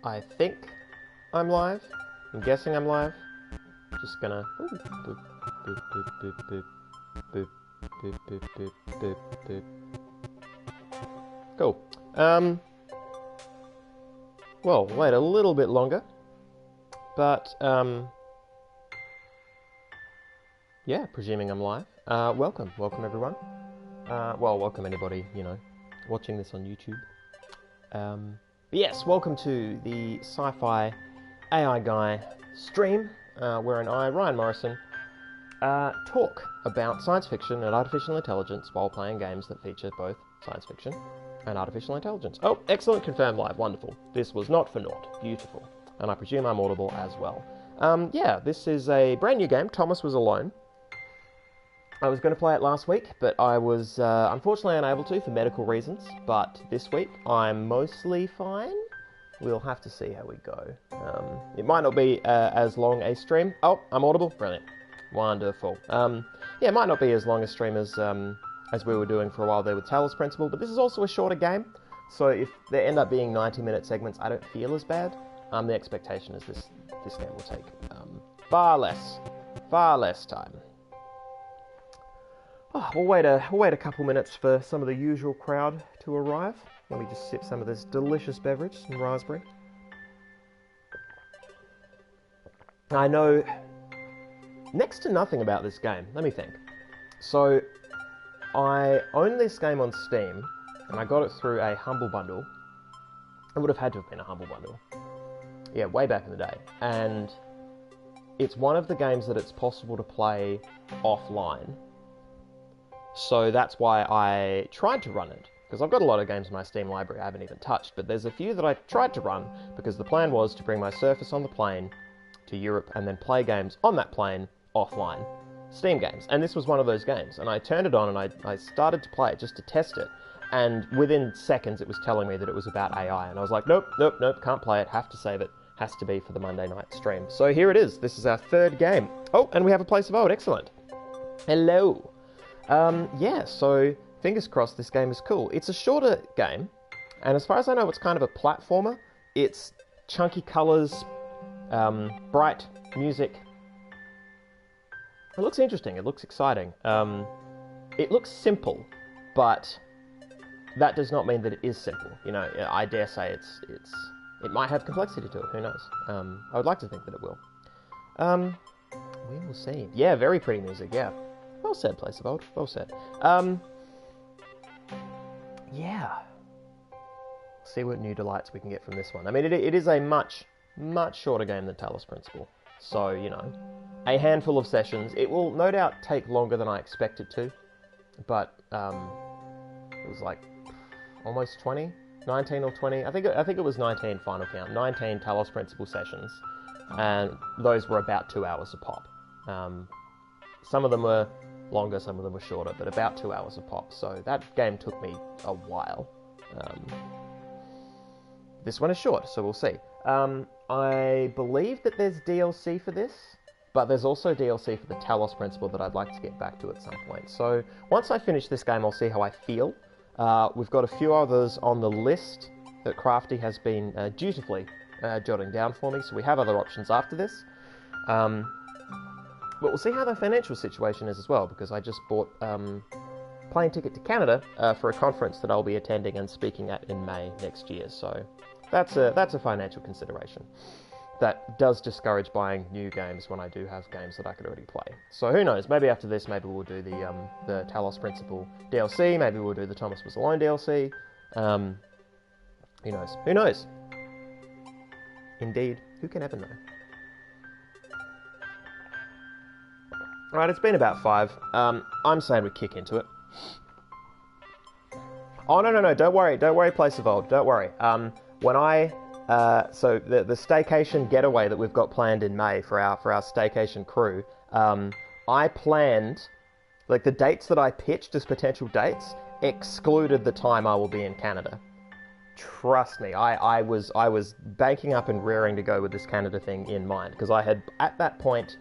I think I'm live. I'm guessing I'm live. Just gonna... Ooh, boop, boop, boop, boop, boop, boop, boop, boop, boop, boop, boop. Cool. Well, wait a little bit longer. But, yeah, presuming I'm live. Welcome everyone. Well, welcome anybody, you know, watching this on YouTube. But yes, welcome to the Sci-Fi AI Guy stream, wherein I, Ryan Morrison, talk about science fiction and artificial intelligence while playing games that feature both science fiction and artificial intelligence. Oh, excellent, confirmed live, wonderful. This was not for naught, beautiful. And I presume I'm audible as well. Yeah, this is a brand new game. Thomas was alone. I was going to play it last week, but I was unfortunately unable to for medical reasons. But this week, I'm mostly fine. We'll have to see how we go. It might not be as long a stream. Oh, I'm audible? Brilliant. Wonderful. Yeah, it might not be as long a stream as we were doing for a while there with Talos Principle, but this is also a shorter game. So if there end up being 90-minute segments, I don't feel as bad. The expectation is this game will take far less time. Oh, we'll wait a couple minutes for some of the usual crowd to arrive. Let me just sip some of this delicious beverage, some raspberry. I know next to nothing about this game. Let me think. So, I own this game on Steam, and I got it through a Humble Bundle. It would have had to have been a Humble Bundle. Yeah, way back in the day. And it's one of the games that it's possible to play offline. So that's why I tried to run it, because I've got a lot of games in my Steam library I haven't even touched, but there's a few that I tried to run, because the plan was to bring my Surface on the plane to Europe and then play games on that plane offline, Steam games. And this was one of those games, and I turned it on and I started to play it just to test it, and within seconds it was telling me that it was about AI, and I was like, nope, can't play it, have to save it, has to be for the Monday night stream. So here it is, this is our third game. Oh, and we have a place of vote, excellent. Hello. Yeah, so fingers crossed this game is cool. It's a shorter game, and as far as I know, it's kind of a platformer. It's chunky colours, bright music. It looks interesting, it looks exciting. It looks simple, but that does not mean that it is simple. You know, I dare say it might have complexity to it, who knows. I would like to think that it will. We will see. Yeah, very pretty music, yeah. Well said, Place of Old. Well said. Yeah. See what new delights we can get from this one. I mean, it is a much shorter game than Talos Principle. So, you know, a handful of sessions. It will no doubt take longer than I expect it to. But, it was like almost 20? 19 or 20? I think it was 19 final count. 19 Talos Principle sessions. And those were about 2 hours a pop. Some of them were longer, some of them were shorter, but about 2 hours a pop. So that game took me a while. This one is short, so we'll see. I believe that there's DLC for this, but there's also DLC for the Talos Principle that I'd like to get back to at some point. So once I finish this game, I'll see how I feel. We've got a few others on the list that Crafty has been dutifully jotting down for me, so we have other options after this. But we'll see how the financial situation is as well, because I just bought plane ticket to Canada for a conference that I'll be attending and speaking at in May next year. So that's a financial consideration. That does discourage buying new games when I do have games that I could already play. So who knows? Maybe after this, maybe we'll do the Talos Principle DLC. Maybe we'll do the Thomas Was Alone DLC. Who knows? Who knows? Indeed, who can ever know? Alright, it's been about 5. I'm saying we kick into it. Oh, no, don't worry, Place of Old, don't worry. When so the staycation getaway that we've got planned in May for our staycation crew, I planned, like the dates that I pitched as potential dates, excluded the time I will be in Canada. Trust me, I was banking up and rearing to go with this Canada thing in mind, because I had, at that point,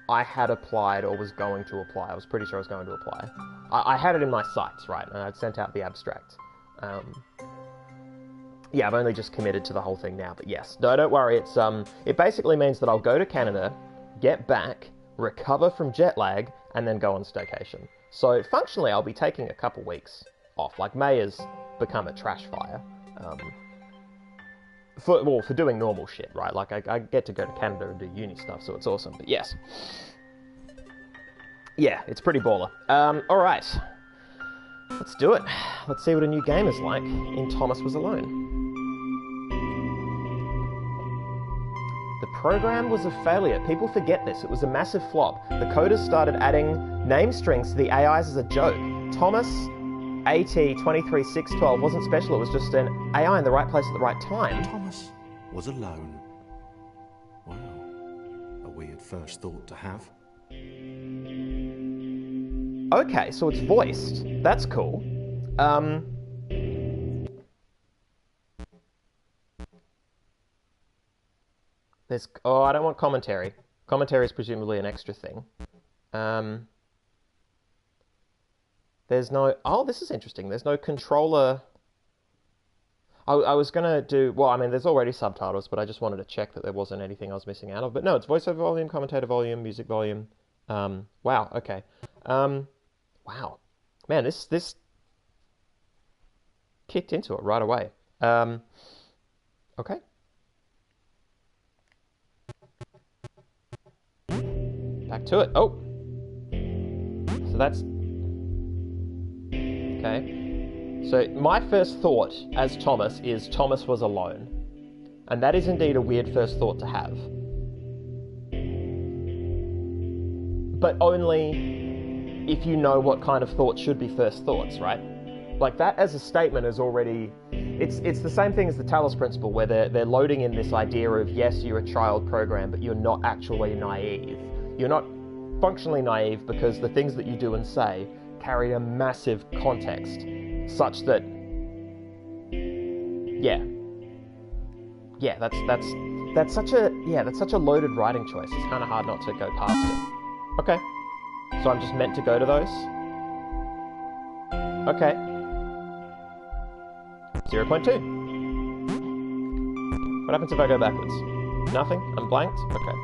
I had applied or was going to apply. I was pretty sure I was going to apply. I had it in my sights, right? And I'd sent out the abstract. Yeah, I've only just committed to the whole thing now, but yes. No, don't worry, it basically means that I'll go to Canada, get back, recover from jet lag, and then go on staycation. So functionally, I'll be taking a couple weeks off. Like, May has become a trash fire. For doing normal shit, right? Like, I get to go to Canada and do uni stuff, so it's awesome, but yes. Yeah, it's pretty baller. Alright. Let's do it. Let's see what a new game is like in Thomas Was Alone. The program was a failure. People forget this. It was a massive flop. The coders started adding name strings to the AIs as a joke. Thomas AT23612 wasn't special. It was just an AI in the right place at the right time. Thomas was alone. Wow. A weird first thought to have. Okay, so it's voiced. That's cool. I don't want commentary. Commentary is presumably an extra thing. There's no... Oh, this is interesting. There's no controller... I was going to do... Well, I mean, there's already subtitles, but I just wanted to check that there wasn't anything I was missing out of. But no, it's voiceover volume, commentator volume, music volume. Wow, okay. Wow. Man, this kicked into it right away. Okay. Back to it. Oh! So that's... Okay. So my first thought as Thomas is Thomas was alone. And that is indeed a weird first thought to have. But only if you know what kind of thoughts should be first thoughts, right? Like, that as a statement is already... It's the same thing as the Talos principle, where they're loading in this idea of, yes, you're a child program, but you're not actually naive. You're not functionally naive because the things that you do and say carry a massive context, such that... Yeah, that's such a loaded writing choice. It's kind of hard not to go past it. Okay. So I'm just meant to go to those? Okay. 0.2. What happens if I go backwards? Nothing? I'm blanked? Okay.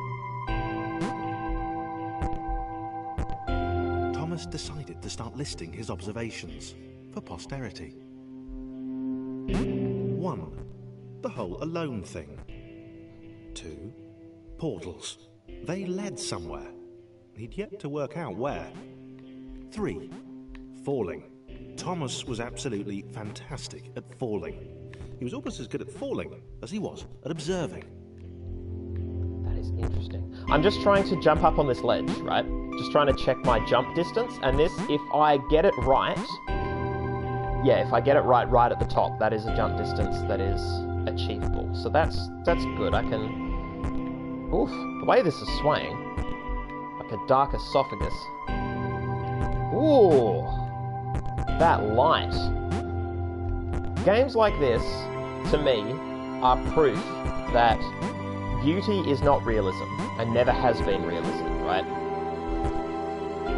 Thomas decided to start listing his observations for posterity. 1. The whole alone thing. 2. Portals. They led somewhere. He'd yet to work out where. 3. Falling. Thomas was absolutely fantastic at falling. He was almost as good at falling as he was at observing. That is interesting. I'm just trying to jump up on this ledge, right? Just trying to check my jump distance, and this, if I get it right... Yeah, if I get it right at the top, that is a jump distance that is achievable. So that's good. I can... Oof, the way this is swaying... Like a dark esophagus. Ooh, that light. Games like this, to me, are proof that beauty is not realism, and never has been realism, right?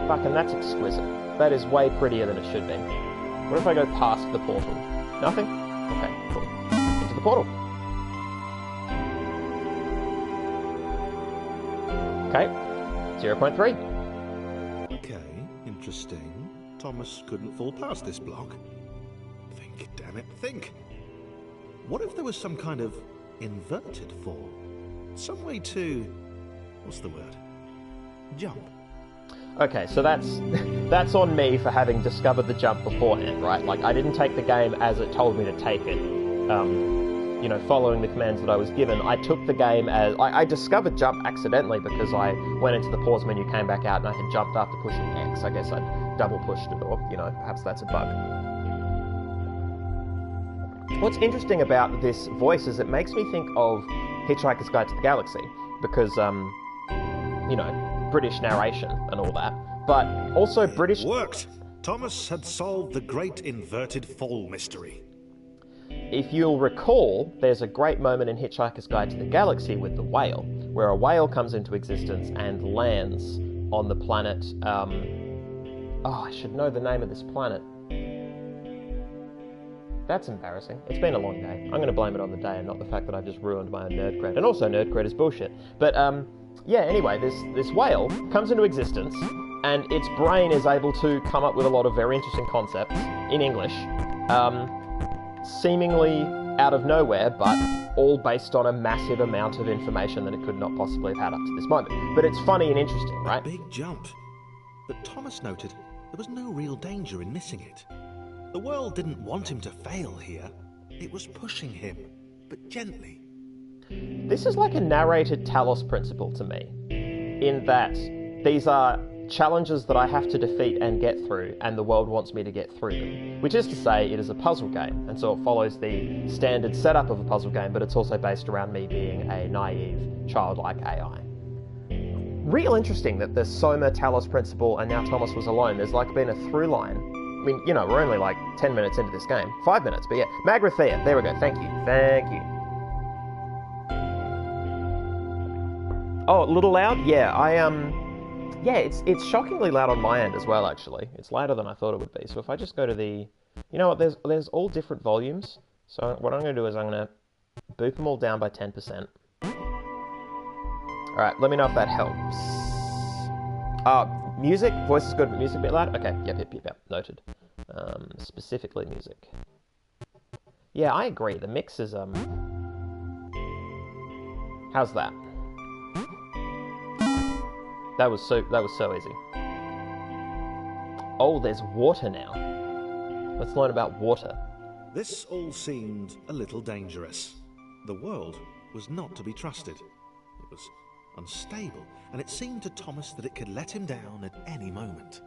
Fucking, that's exquisite. That is way prettier than it should be. What if I go past the portal? Nothing? Okay, cool. Into the portal. Okay. 0.3. Okay, interesting. Thomas couldn't fall past this block. Think, damn it, think. What if there was some kind of inverted fall? Some way to... what's the word? Jump. Okay, so that's on me for having discovered the jump beforehand, right? Like, I didn't take the game as it told me to take it. You know, following the commands that I was given. I took the game as... I discovered jump accidentally because I went into the pause menu, came back out, and I had jumped after pushing X. I guess I'd double pushed it, or, you know, perhaps that's a bug. What's interesting about this voice is it makes me think of Hitchhiker's Guide to the Galaxy, because, you know, British narration and all that, but also British... Worked! Thomas had solved the great inverted fall mystery. If you'll recall, there's a great moment in Hitchhiker's Guide to the Galaxy with the whale, where a whale comes into existence and lands on the planet... oh, I should know the name of this planet. That's embarrassing. It's been a long day. I'm going to blame it on the day and not the fact that I've just ruined my own nerd cred. And also nerd cred is bullshit. But, yeah, anyway, this whale comes into existence and its brain is able to come up with a lot of very interesting concepts in English, seemingly out of nowhere, but all based on a massive amount of information that it could not possibly have had up to this moment. But it's funny and interesting, right? A big jump. But Thomas noted there was no real danger in missing it. The world didn't want him to fail here. It was pushing him, but gently. This is like a narrated Talos principle to me, in that these are challenges that I have to defeat and get through, and the world wants me to get through them. Which is to say, it is a puzzle game, and so it follows the standard setup of a puzzle game, but it's also based around me being a naive, childlike AI. Real interesting that the Soma Talos principle and now Thomas was alone. There's like been a through line. I mean, you know, we're only like 10 minutes into this game. 5 minutes, but yeah. Magrathea, there we go, thank you. Thank you. Oh, a little loud? Yeah, yeah, it's shockingly loud on my end as well, actually. It's louder than I thought it would be. So if I just go to the... You know what, there's all different volumes. So what I'm going to do is I'm going to boop them all down by 10%. Alright, let me know if that helps. Music? Voice is good, but music a bit loud? Okay, yep, noted. Specifically music. Yeah, I agree. The mix is, How's that? That was so easy. Oh, there's water now. Let's learn about water. This all seemed a little dangerous. The world was not to be trusted. It was unstable, and it seemed to Thomas that it could let him down at any moment.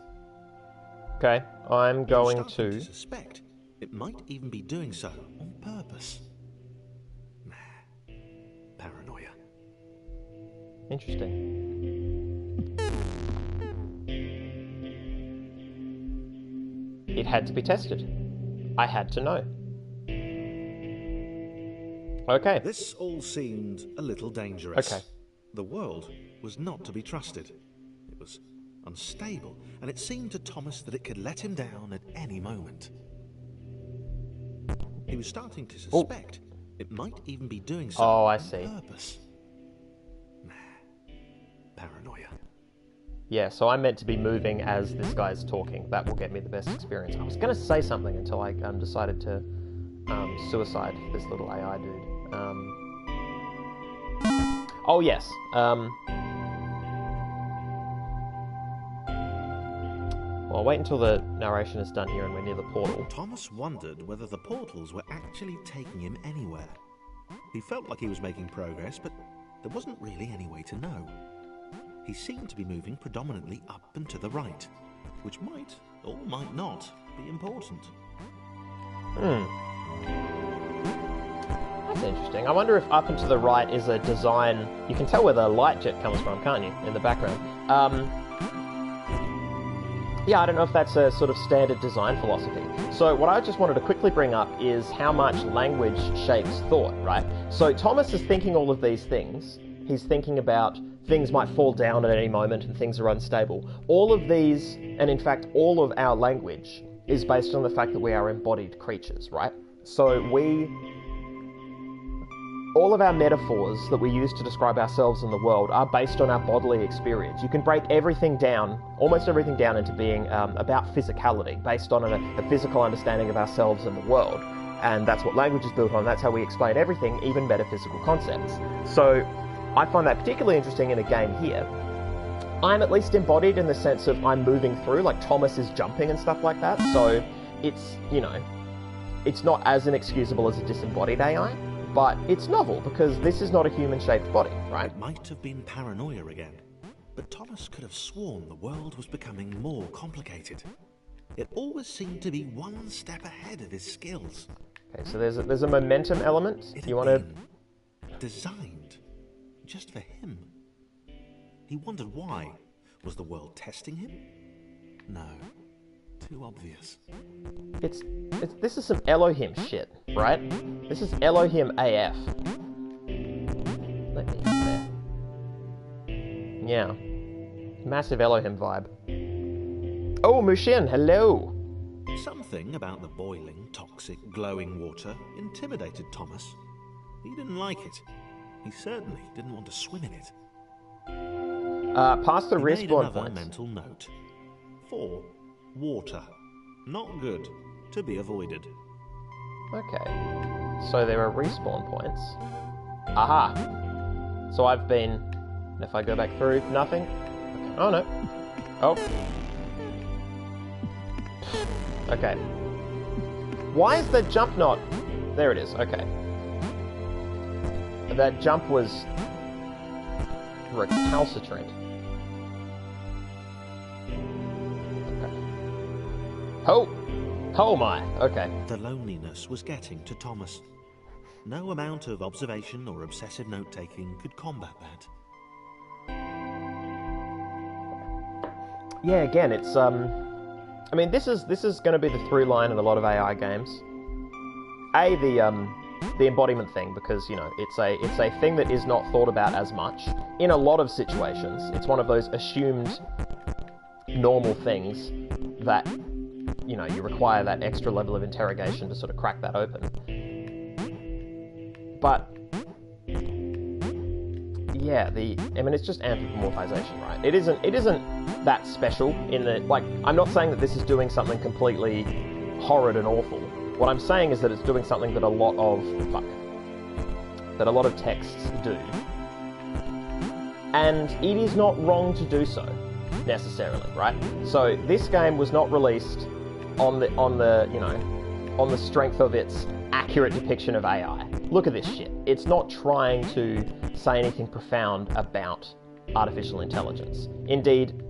Okay, I'm going to suspect it might even be doing so on purpose. Paranoia. Interesting. It had to be tested. I had to know. Okay. This all seemed a little dangerous. Okay. The world was not to be trusted. It was unstable, and it seemed to Thomas that it could let him down at any moment. He was starting to suspect it might even be doing so I see. on purpose. Paranoia. Yeah, so I'm meant to be moving as this guy's talking. That will get me the best experience. I was going to say something until I decided to suicide this little AI dude. Oh, yes. Well, I'll wait until the narration is done here and we're near the portal. Thomas wondered whether the portals were actually taking him anywhere. He felt like he was making progress, but there wasn't really any way to know. He seemed to be moving predominantly up and to the right, which might, or might not, be important. That's interesting. I wonder if up and to the right is a design... You can tell where the light jet comes from, can't you, in the background? Yeah, I don't know if that's a sort of standard design philosophy. So what I just wanted to quickly bring up is how much language shapes thought, right? So Thomas is thinking all of these things. He's thinking about things might fall down at any moment and things are unstable. All of these, and in fact all of our language, is based on the fact that we are embodied creatures, right? So all of our metaphors that we use to describe ourselves in the world are based on our bodily experience. You can break everything down, almost everything down, into being about physicality, based on a physical understanding of ourselves and the world. And that's what language is built on. That's how we explain everything, even metaphysical concepts. So I find that particularly interesting in a game here. I'm at least embodied in the sense of I'm moving through, like Thomas is jumping and stuff like that. So it's, you know, it's not as inexcusable as a disembodied AI, but it's novel because this is not a human-shaped body, right? It might have been paranoia again, but Thomas could have sworn the world was becoming more complicated. It always seemed to be one step ahead of his skills. Okay, so there's a momentum element. You want to... Designed just for him. He wondered why. Was the world testing him? No. Too obvious. This is some Elohim shit, right? This is Elohim AF. Let me there. Yeah. Massive Elohim vibe. Oh, Mushin, hello! Some Something about the boiling, toxic, glowing water intimidated Thomas. He didn't like it. He certainly didn't want to swim in it. Past the He made respawn another points. mental note. 4. Water. Not good. To be avoided. Okay. So there are respawn points. Aha! So I've been... If I go back through, nothing? Okay. Oh, no. Oh. Okay. Why is the jump not... There it is, okay. That jump was... recalcitrant. Okay. Oh! Oh my, okay. The loneliness was getting to Thomas. No amount of observation or obsessive note-taking could combat that. Yeah, again, it's I mean, this is going to be the through line in a lot of AI games. The embodiment thing, because you know it's a thing that is not thought about as much in a lot of situations. It's one of those assumed normal things that you know you require that extra level of interrogation to sort of crack that open. But yeah, I mean, it's just anthropomorphization, right? It isn't that special in that, like, I'm not saying that this is doing something completely horrid and awful. What I'm saying is that it's doing something that a lot of texts do. And it is not wrong to do so, necessarily, right? So this game was not released on the strength of its accurate depiction of AI. Look at this shit. It's not trying to say anything profound about artificial intelligence. Indeed,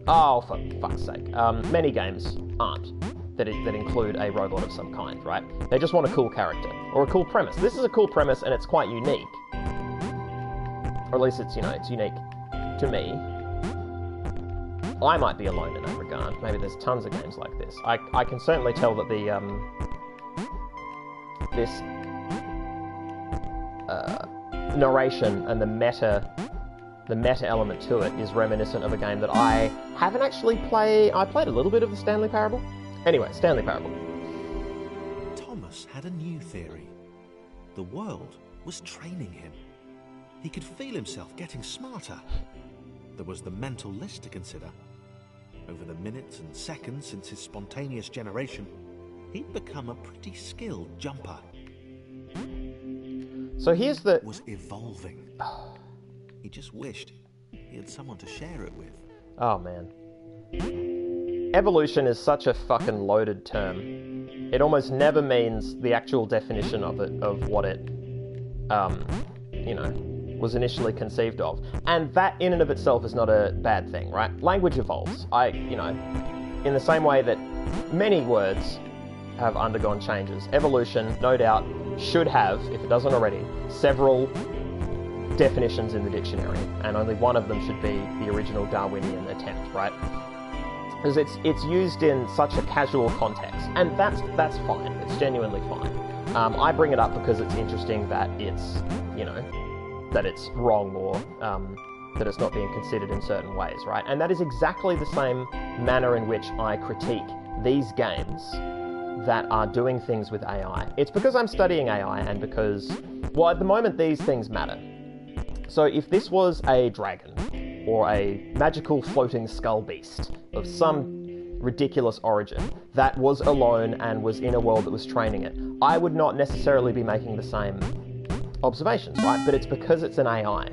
oh, for fuck's sake, many games aren't that include a robot of some kind, right? They just want a cool character or a cool premise. This is a cool premise and it's quite unique. Or at least it's, you know, it's unique to me. I might be alone in that regard. Maybe there's tons of games like this. I can certainly tell that the this narration and the meta element to it is reminiscent of a game that I haven't actually played. I played a little bit of the Stanley Parable. Anyway, Stanley Parable. Thomas had a new theory. The world was training him. He could feel himself getting smarter. There was the mental list to consider. Over the minutes and seconds since his spontaneous generation, he'd become a pretty skilled jumper. So here's the... Was evolving. He just wished he had someone to share it with. Oh, man. Evolution is such a fucking loaded term. It almost never means the actual definition of it, of what it, you know, was initially conceived of. And that in and of itself is not a bad thing, right? Language evolves. You know, in the same way that many words have undergone changes. Evolution, no doubt, should have, if it doesn't already, several definitions in the dictionary, and only one of them should be the original Darwinian attempt, right? Because it's used in such a casual context, and that's fine. It's genuinely fine. I bring it up because it's interesting that it's, you know, that it's wrong or that it's not being considered in certain ways, right? And that is exactly the same manner in which I critique these games that are doing things with AI. It's because I'm studying AI and because, well, at the moment these things matter. So if this was a dragon or a magical floating skull beast of some ridiculous origin that was alone and was in a world that was training it, I would not necessarily be making the same observations, right? But it's because it's an AI.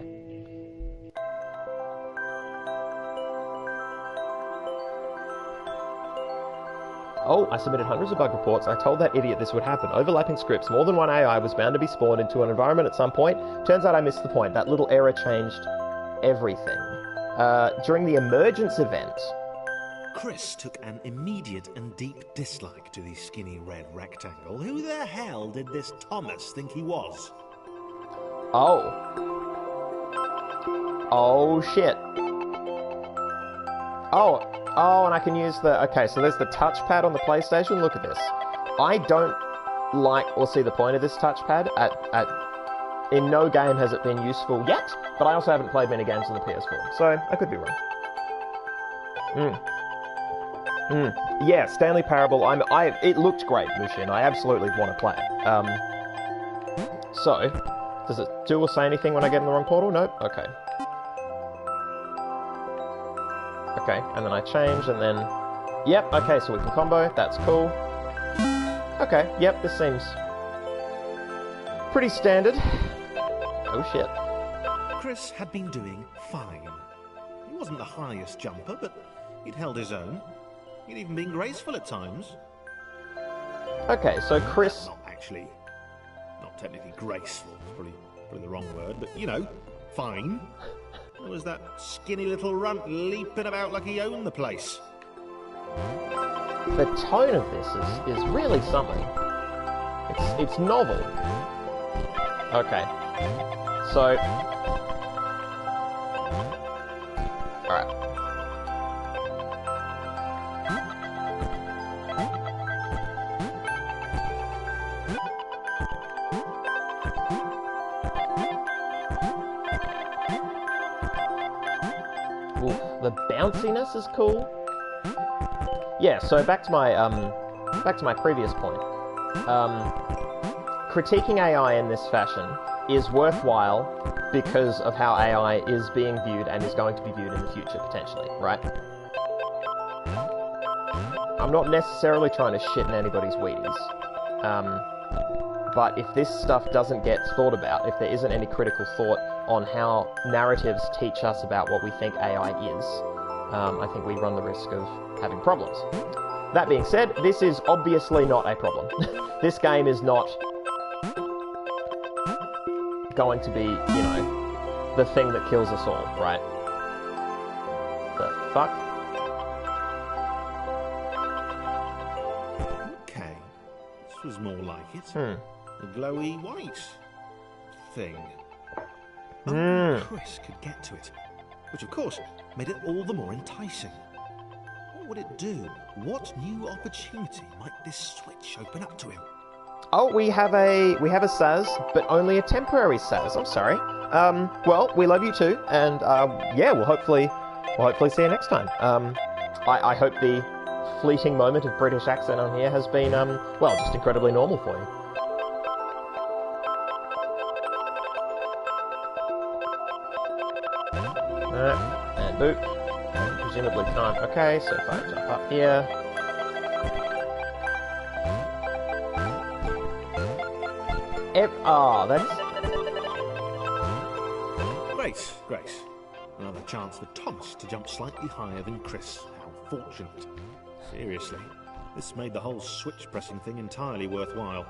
Oh, I submitted hundreds of bug reports. I told that idiot this would happen. Overlapping scripts. More than one AI was bound to be spawned into an environment at some point. Turns out I missed the point. That little error changed everything. During the emergence event... Chris took an immediate and deep dislike to the skinny red rectangle. Who the hell did this Thomas think he was? Oh. Oh, shit. Oh, and I can use the... Okay, so there's the touchpad on the PlayStation. Look at this. I don't like or see the point of this touchpad. In no game has it been useful yet, but I also haven't played many games on the PS4, so I could be wrong. Yeah, Stanley Parable. It looked great, Mushin. I absolutely want to play it. So, does it do or say anything when I get in the wrong portal? Nope. Okay. Okay, and then I change, and then... Yep, okay, so we can combo. That's cool. Okay, yep, this seems... pretty standard. Oh, shit. Chris had been doing fine. He wasn't the highest jumper, but he'd held his own. He'd even been graceful at times. Okay, so Chris... Not actually. Not technically graceful. Probably the wrong word, but, you know, fine. There was that skinny little runt leaping about like he owned the place. The tone of this is really something. It's novel. Okay. So... Alright. Ooh, the bounciness is cool. Yeah, so back to my previous point. Critiquing AI in this fashion is worthwhile because of how AI is being viewed and is going to be viewed in the future, potentially, right? I'm not necessarily trying to shit in anybody's Wheaties. But if this stuff doesn't get thought about, if there isn't any critical thought on how narratives teach us about what we think AI is, I think we run the risk of having problems. That being said, this is obviously not a problem. This game is not going to be, you know, the thing that kills us all, right? The fuck? Okay, this was more like it. A glowy white thing. Only Chris could get to it, which of course made it all the more enticing. What would it do? What new opportunity might this switch open up to him? Oh, we have a Saz, but only a temporary Saz. I'm sorry. Well, we love you too, and yeah, we'll hopefully see you next time. I hope the fleeting moment of British accent on here has been well, just incredibly normal for you. And boop. And presumably can't. Okay, so if I jump up here. That's... Grace. Another chance for Thomas to jump slightly higher than Chris. How fortunate. Seriously, this made the whole switch pressing thing entirely worthwhile.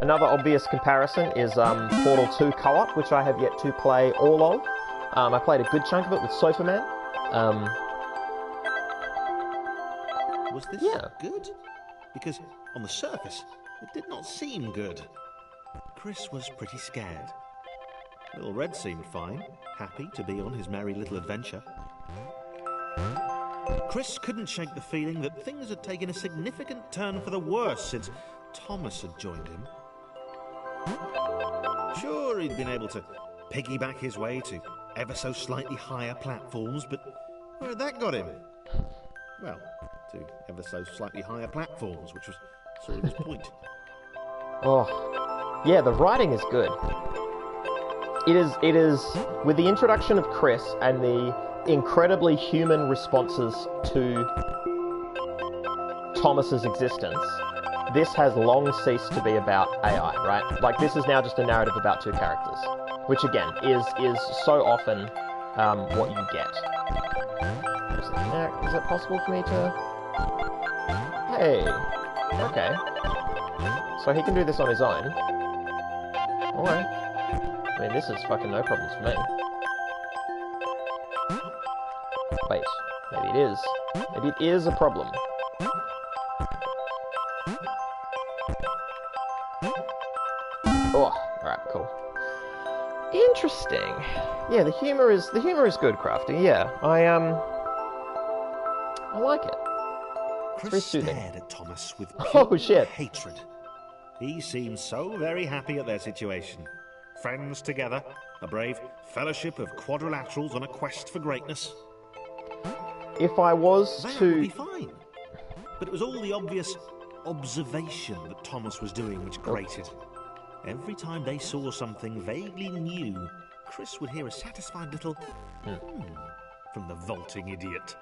Another obvious comparison is Portal 2 Co-op, which I have yet to play all of. I played a good chunk of it with Sofa Man. Was this good? Because on the surface, it did not seem good. Chris was pretty scared. Little Red seemed fine, happy to be on his merry little adventure. Chris couldn't shake the feeling that things had taken a significant turn for the worse since Thomas had joined him. Sure, he'd been able to piggyback his way to ever so slightly higher platforms, but where had that got him? Well, to ever so slightly higher platforms, which was sort of his point. Oh, yeah, the writing is good. It is, with the introduction of Chris and the incredibly human responses to Thomas's existence, this has long ceased to be about AI, right? Like, this is now just a narrative about two characters, which again is so often what you get. Is it possible for me to... Hey, okay. So he can do this on his own. Alright. I mean, this is fucking no problems for me. Wait, maybe it is. Maybe it is a problem. Oh, alright, cool. Interesting. Yeah, the humor is good, Crafty. Yeah, I like it. Chris stared at Thomas with oh shit! hatred. He seemed so very happy at their situation. friends together, a brave fellowship of quadrilaterals on a quest for greatness. If I was That to... would be fine. But it was all the obvious observation that Thomas was doing which grated. Every time they saw something vaguely new, Chris would hear a satisfied little from the vaulting idiot.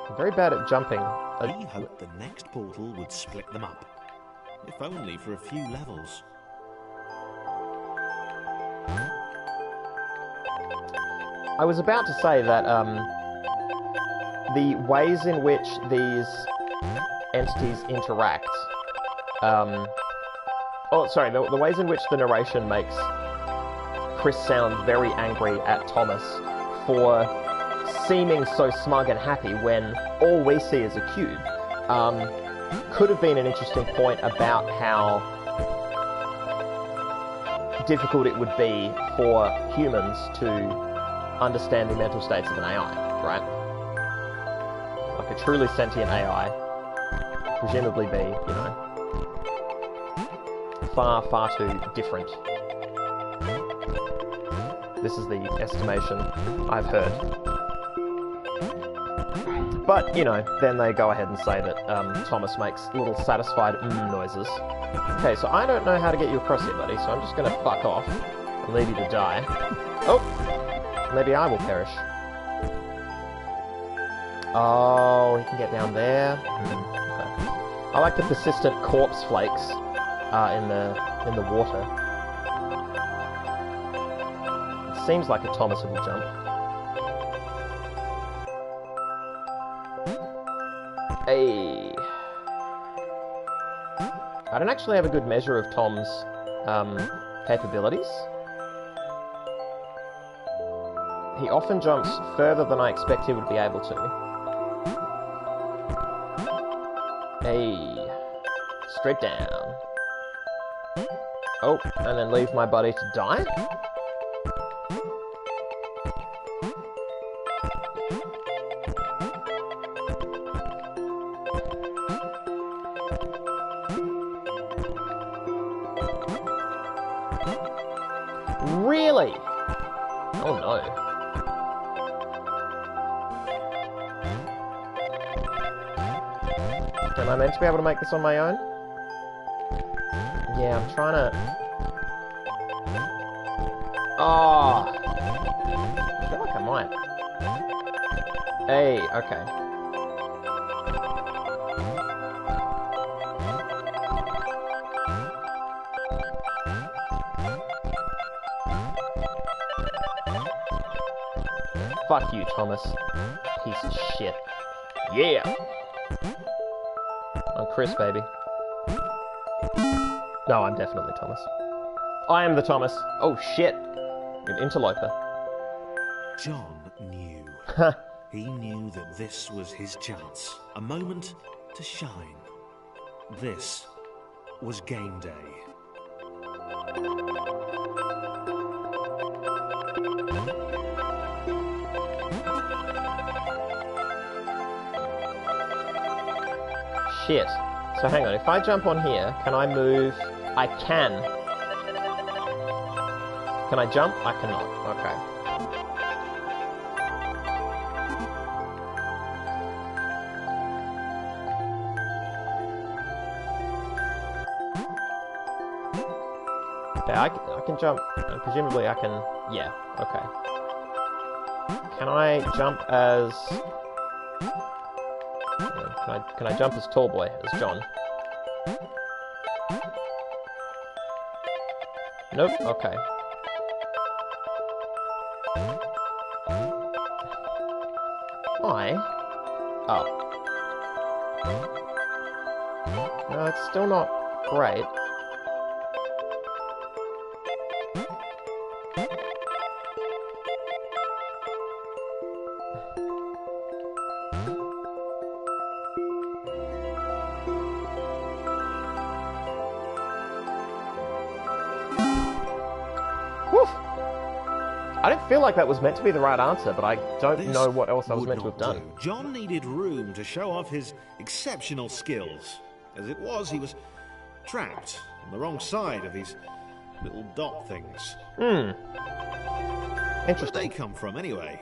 I'm very bad at jumping. He hoped the next portal would split them up, if only for a few levels. I was about to say that the ways in which these entities interact, the ways in which the narration makes Chris sound very angry at Thomas for seeming so smug and happy when all we see is a cube, could have been an interesting point about how difficult it would be for humans to understand the mental states of an AI, right? Like a truly sentient AI, presumably be, you know, far, far too different. This is the estimation I've heard. But, you know, then they go ahead and say that Thomas makes little satisfied noises. Okay, so I don't know how to get you across here, buddy, so I'm just gonna fuck off and leave you to die. Oh! Maybe I will perish. Oh, he can get down there. Okay. I like the persistent corpse flakes in the water. It seems like a Thomas will jump. Hey. I don't actually have a good measure of Tom's capabilities. He often jumps further than I expect he would be able to. Hey. Straight down. Oh, and then leave my buddy to die? Really? Oh no. Am I meant to be able to make this on my own? Yeah, I'm trying to... Oh! I feel like I might. Hey, okay. Fuck you, Thomas. Piece of shit. Yeah! I'm Chris, baby. No, I'm definitely Thomas. I am the Thomas. Oh, shit. An interloper. John knew. He knew that this was his chance. A moment to shine. This was game day. Shit. So hang on, if I jump on here, can I move? I can. Can I jump? I cannot. Okay. Okay, I can jump, and presumably I can... Yeah, okay. Can I jump as... Can I jump as tall boy, as John? Nope, okay. Oh. No, it's still not great. I didn't feel like that was meant to be the right answer, but I don't know what else I was meant to have done. John needed room to show off his exceptional skills. As it was, he was trapped on the wrong side of these little dot things. Hmm. Where'd Interesting. they come from, anyway?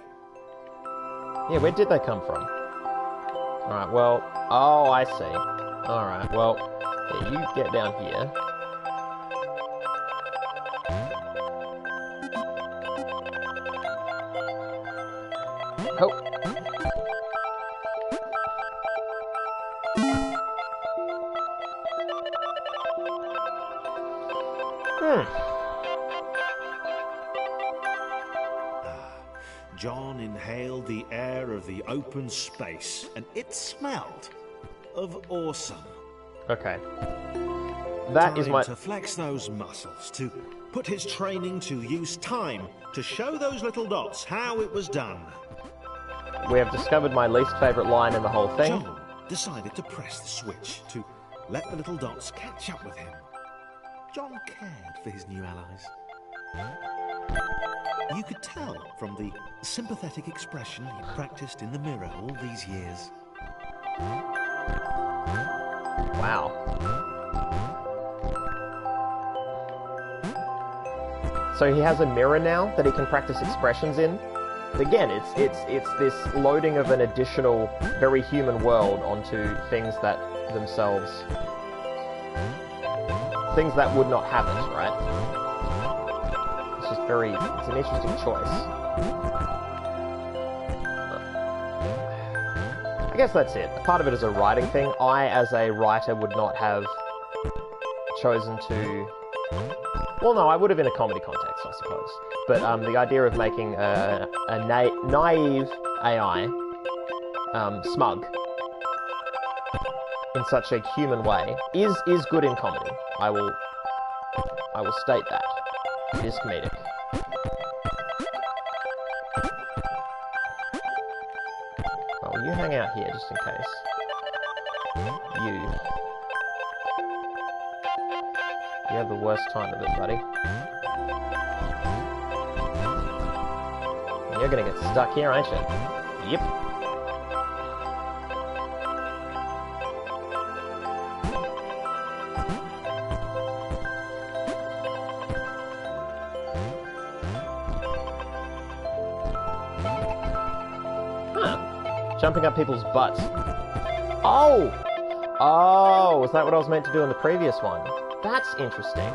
Yeah, where did they come from? Alright, well... Oh, I see. Alright, well... Yeah, you get down here. Oh! John inhaled the air of the open space, and it smelled of awesome. Okay. That is Time my... to flex those muscles, to put his training to use, time to show those little dots how it was done. We have discovered my least favourite line in the whole thing. John decided to press the switch to let the little dots catch up with him. John cared for his new allies. You could tell from the sympathetic expression he practiced in the mirror all these years. Wow. So he has a mirror now that he can practice expressions in. Again, it's this loading of an additional, very human world onto things that themselves... things that would not have it, right? It's just very... it's an interesting choice. I guess that's it. Part of it is a writing thing. I, as a writer, would not have chosen to... Well, no, I would have in a comedy context, I suppose. But the idea of making a naive AI smug in such a human way is good in comedy. I will state that. It is comedic. Oh, you hang out here just in case. You have the worst time of it, buddy. You're gonna get stuck here, aren't you? Yep. Huh. Jumping up people's butts. Oh! Oh, was that what I was meant to do in the previous one? That's interesting.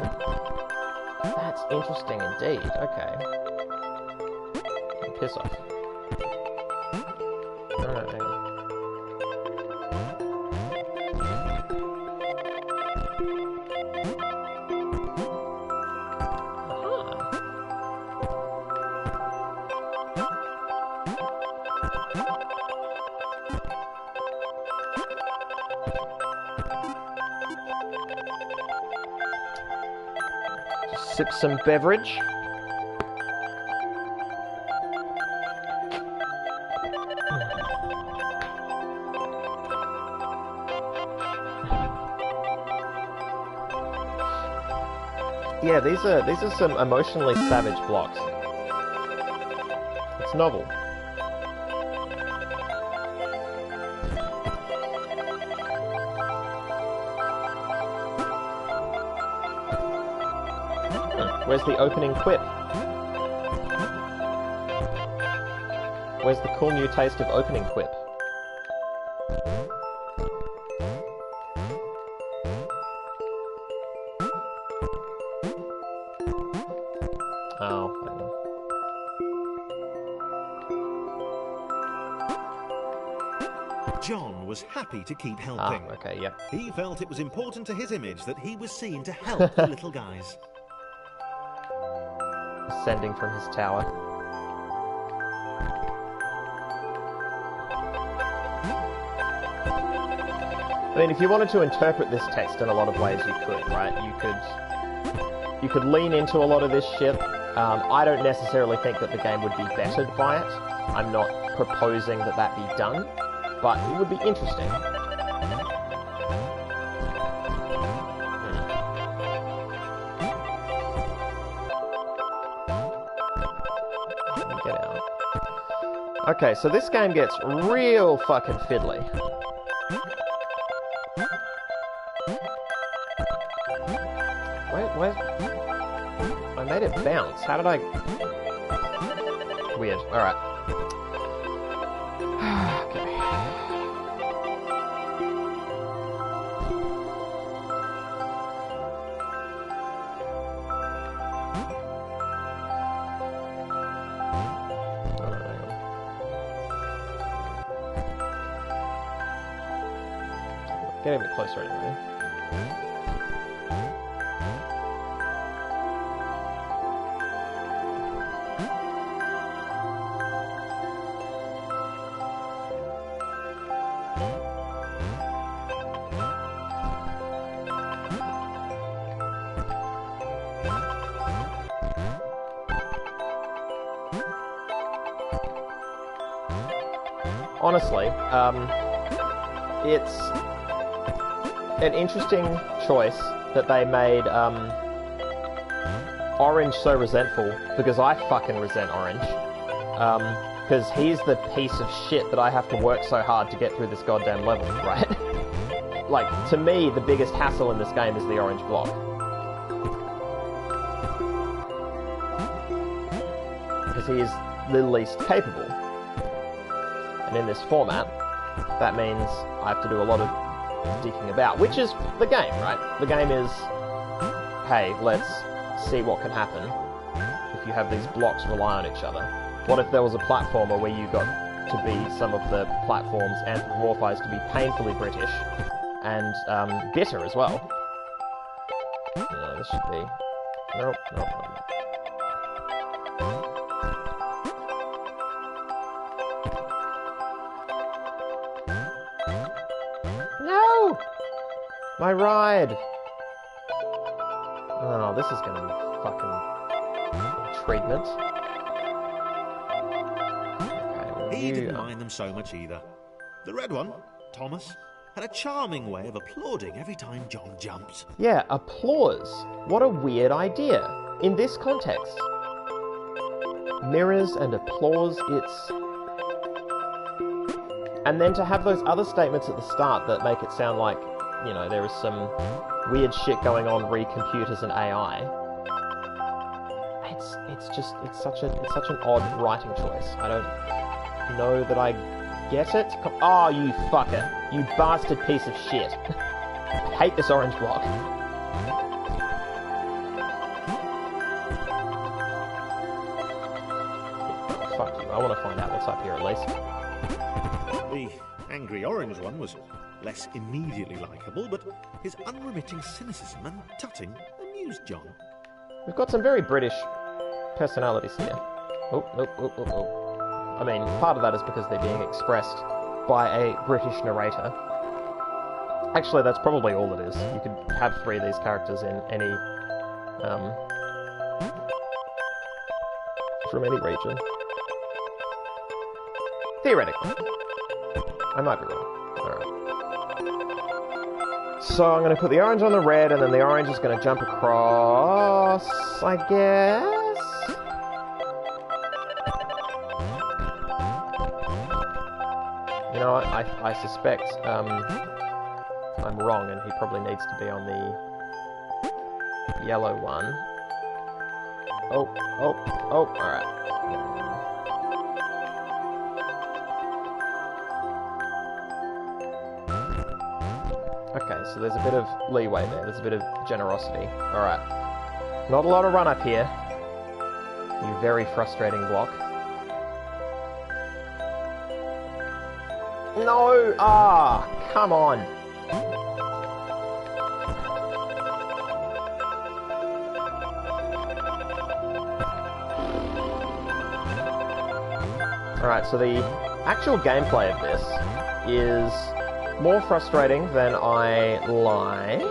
That's interesting indeed. Okay. Piss off. Alright, hang on. Just sip some beverage. Yeah, these are some emotionally savage blocks. It's novel. Where's the opening quip? Where's the cool new taste of opening quip? Oh, hang on. John was happy to keep helping. Ah, okay, yep. He felt it was important to his image that he was seen to help the little guys. Ascending from his tower. I mean, if you wanted to interpret this text in a lot of ways, you could, right? You could lean into a lot of this shit. I don't necessarily think that the game would be bettered by it. I'm not proposing that that be done, but it would be interesting. Let me get out. Okay, so this game gets real fucking fiddly. I made it bounce. How did I... Weird. Alright. Okay. Get a bit closer anyway. Honestly, it's an interesting choice that they made Orange so resentful, because I fucking resent Orange. Because he's the piece of shit that I have to work so hard to get through this goddamn level, right? Like, to me, the biggest hassle in this game is the orange block. Because he is the least capable. And in this format, that means I have to do a lot of dicking about, which is the game, right? The game is, hey, let's see what can happen if you have these blocks rely on each other. What if there was a platformer where you got to be some of the platforms anthropomorphized to be painfully British and bitter as well? No, this should be... Nope, nope, nope. No! My ride! Oh, this is gonna be fucking treatment. Okay, He didn't mind them so much either. The red one, Thomas, had a charming way of applauding every time John jumped. Yeah, applause. What a weird idea. In this context. Mirrors and applause, it's... And then to have those other statements at the start that make it sound like, you know, there is some weird shit going on re computers and AI. It's such an odd writing choice. I don't know that I get it. Oh, you fucker. You bastard piece of shit. I hate this orange block. Oh, fuck you. I want to find out what's up here at least. The angry orange one was less immediately likeable, but his unremitting cynicism and tutting amused John. We've got some very British personalities here. Oh, oh, oh, oh, oh. I mean, part of that is because they're being expressed by a British narrator. Actually, that's probably all it is. You could have three of these characters in any, from any region. Theoretically. I might be wrong. Alright. So I'm going to put the orange on the red, and then the orange is going to jump across, I guess? You know what, I suspect I'm wrong, and he probably needs to be on the yellow one. Oh, oh, oh, alright. Okay, so there's a bit of leeway there, there's a bit of generosity. Alright. Not a lot of run up here. You very frustrating block. No! Ah! Come on! Alright, so the actual gameplay of this is more frustrating than I like.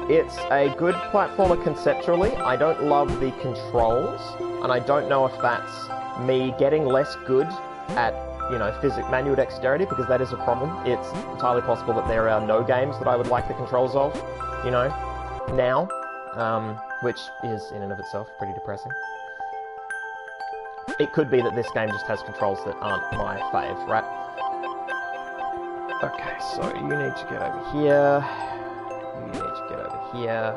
It's a good platformer conceptually. I don't love the controls, and I don't know if that's me getting less good at, you know, manual dexterity, because that is a problem. It's entirely possible that there are no games that I would like the controls of, you know, now, which is in and of itself pretty depressing. It could be that this game just has controls that aren't my fave, right? Okay, so you need to get over here. You need to get over here.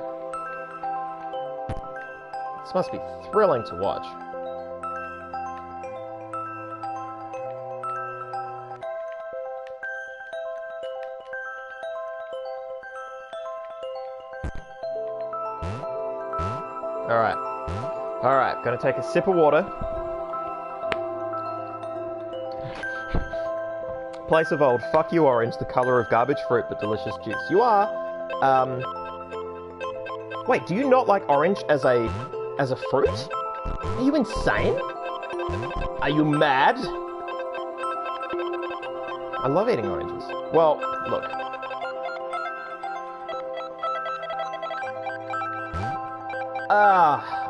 This must be thrilling to watch. Alright. Alright, gonna take a sip of water. Place of old, fuck you orange, the colour of garbage fruit but delicious juice. You are, wait, do you not like orange as a fruit? Are you insane? Are you mad? I love eating oranges. Well, look.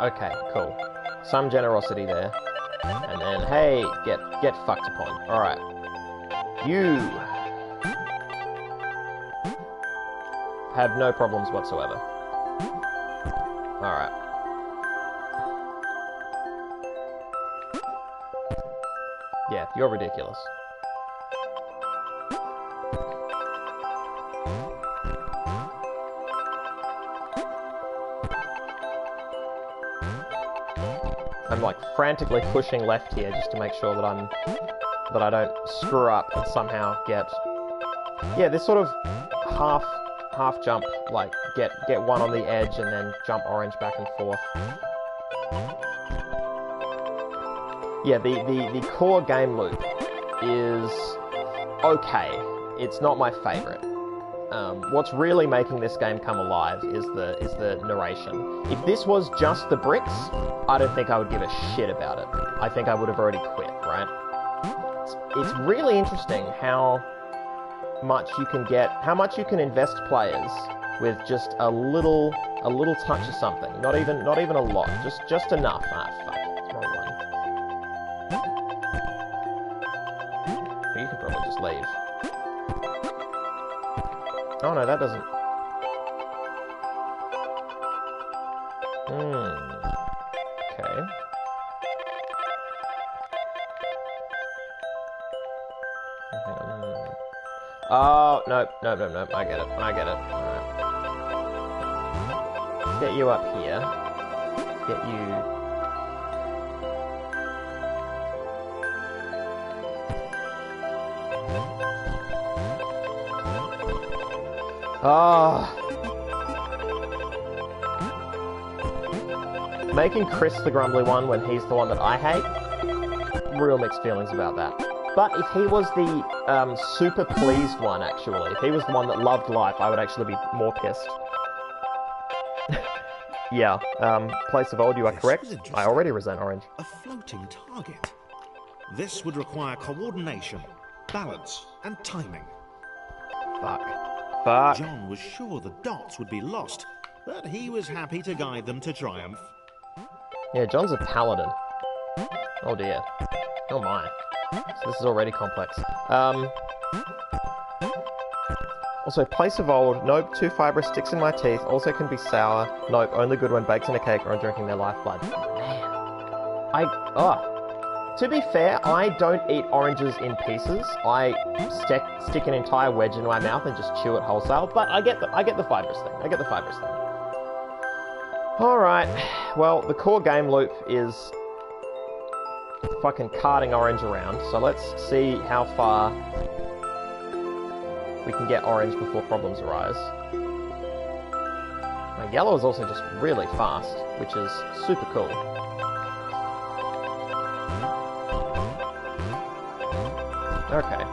Okay, cool. Some generosity there. And then, hey, get fucked upon. Alright. You have no problems whatsoever. Alright. Yeah, you're ridiculous. I'm like frantically pushing left here just to make sure that I don't screw up and somehow get, yeah, this sort of half jump, like get one on the edge and then jump orange back and forth. Yeah, the core game loop is okay. It's not my favorite. What's really making this game come alive is the narration. If this was just the bricks, I don't think I would give a shit about it. I think I would have already quit, right? It's really interesting how much you can get, how much you can invest players with just a little touch of something. Not even a lot, just enough. Ah, fuck, it's the wrong one. You can probably just leave. Oh no, that doesn't. Okay. Oh, no, I get it. Alright. Let's get you up here. Let's get you... Making Chris the grumbly one when he's the one that I hate, real mixed feelings about that. But if he was the super pleased one, actually, if he was the one that loved life, I would actually be more pissed. Yeah, place of old, you are correct. I already resent orange. A floating target. This would require coordination, balance, and timing. Fuck. John was sure the dots would be lost, but he was happy to guide them to triumph. Yeah, John's a paladin. Oh dear. Oh my. So this is already complex. Also, place of old. Nope, too fibrous, sticks in my teeth. Also can be sour. Nope, only good when baked in a cake or on drinking their lifeblood. Man. To be fair, I don't eat oranges in pieces. I stick an entire wedge in my mouth and just chew it wholesale. But I get the fibrous thing. Alright, well, the core game loop is fucking carting orange around, so let's see how far we can get orange before problems arise. Now, yellow is also just really fast, which is super cool. Okay.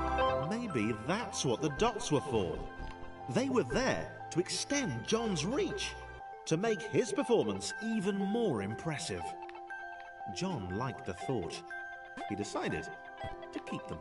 Maybe that's what the dots were for. They were there to extend John's reach, to make his performance even more impressive. John liked the thought. He decided to keep them.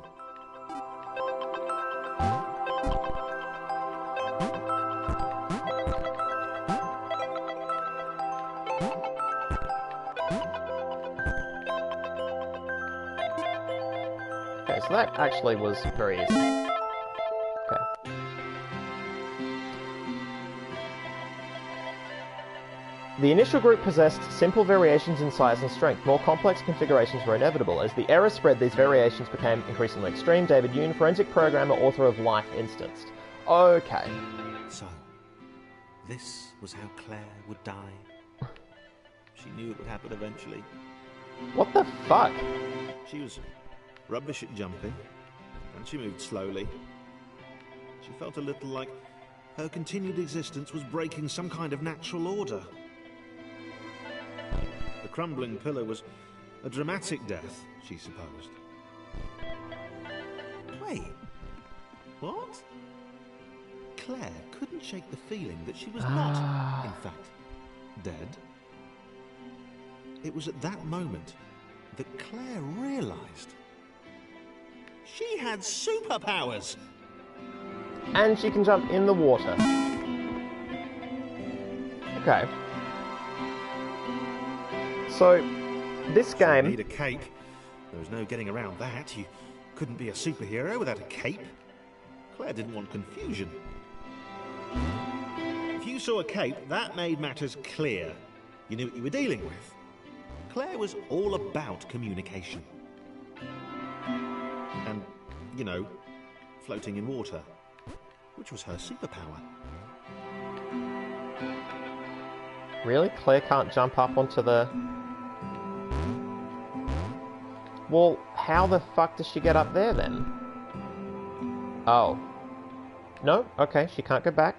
Okay, so that actually was very easy. Okay. The initial group possessed simple variations in size and strength. More complex configurations were inevitable. As the error spread, these variations became increasingly extreme. David Yoon, forensic programmer, author of Life, instanced. Okay. So, This was how Claire would die. She knew it would happen eventually. What the fuck? She was rubbish at jumping, and she moved slowly. She felt a little like her continued existence was breaking some kind of natural order. The crumbling pillar was a dramatic death, she supposed. Wait, what? Claire couldn't shake the feeling that she was not, in fact, dead. It was at that moment that Claire realized she had superpowers. And she can jump in the water. Okay. So, this game... You need a cape. There was no getting around that. You couldn't be a superhero without a cape. Claire didn't want confusion. If you saw a cape, that made matters clear. You knew what you were dealing with. Claire was all about communication. And, you know, floating in water, which was her superpower. Really? Claire can't jump up onto the... Well, how the fuck does she get up there then? Oh. No? Okay, she can't go back.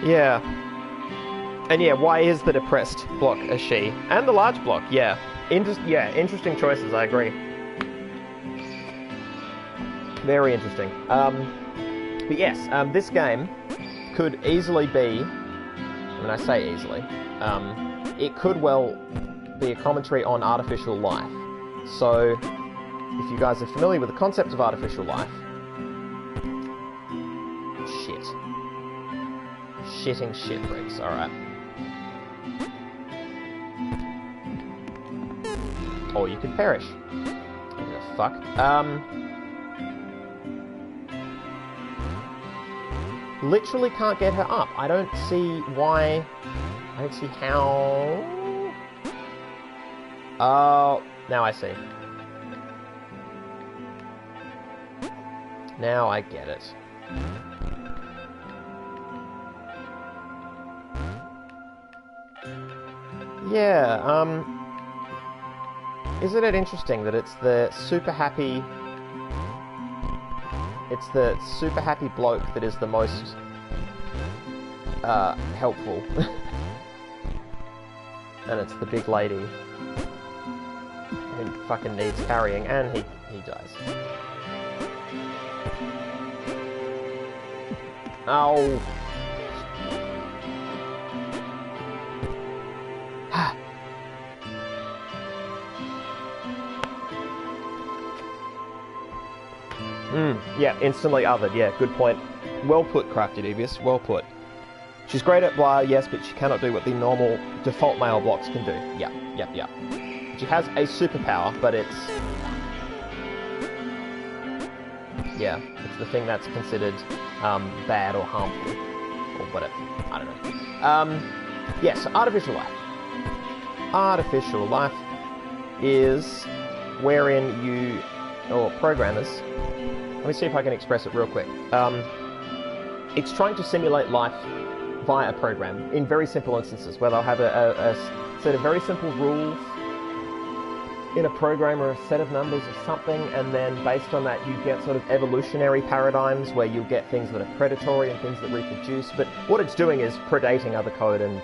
Yeah. And yeah, why is the depressed block a she? And the large block, yeah. Interesting choices, I agree. Very interesting. But yes, this game could easily be, when I say easily, it could well be a commentary on artificial life. So, if you guys are familiar with the concept of artificial life, shitting shit bricks, alright. Or you could perish. What the fuck? Literally can't get her up. I don't see why... I don't see how... Oh, now I see. Now I get it. Yeah, isn't it interesting that it's the super happy bloke that is the most helpful. And it's the big lady who fucking needs carrying, and he dies. Oh. Yeah, instantly othered. Yeah, good point. Well put, Crafty Devious. Well put. She's great at blah, yes, but she cannot do what the normal default male blocks can do. Yeah. She has a superpower, but it's... Yeah, it's the thing that's considered bad or harmful. Or whatever. I don't know. Yeah, so artificial life. Artificial life is wherein you... or programmers... Let me see if I can express it real quick. It's trying to simulate life via a program in very simple instances, where they'll have a set of very simple rules in a program or a set of numbers or something, and then based on that you get sort of evolutionary paradigms where you'll get things that are predatory and things that reproduce, but what it's doing is predating other code and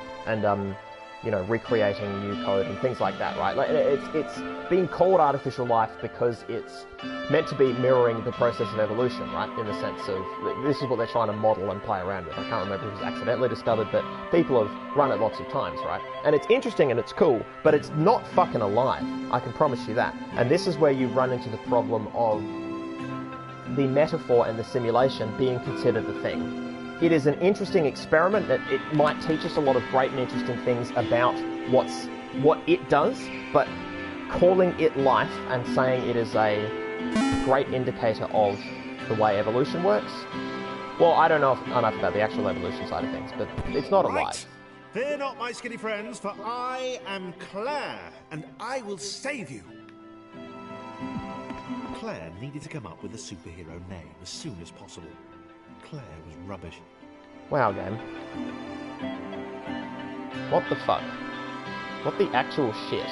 you know, recreating new code and things like that, right? Like it's being called artificial life because it's meant to be mirroring the process of evolution, right? In the sense of, this is what they're trying to model and play around with. I can't remember if it was accidentally discovered, but people have run it lots of times, right? And it's interesting and it's cool, but it's not fucking alive. I can promise you that. And this is where you run into the problem of the metaphor and the simulation being considered a thing. It is an interesting experiment that it might teach us a lot of great and interesting things about what it does, but calling it life and saying it is a great indicator of the way evolution works, well, I don't know enough about the actual evolution side of things, but it's not alive. Right. Fear not, my skinny friends, for I am Claire, and I will save you. Claire needed to come up with a superhero name as soon as possible. Claire was rubbish. Wow, game. What the fuck? What the actual shit?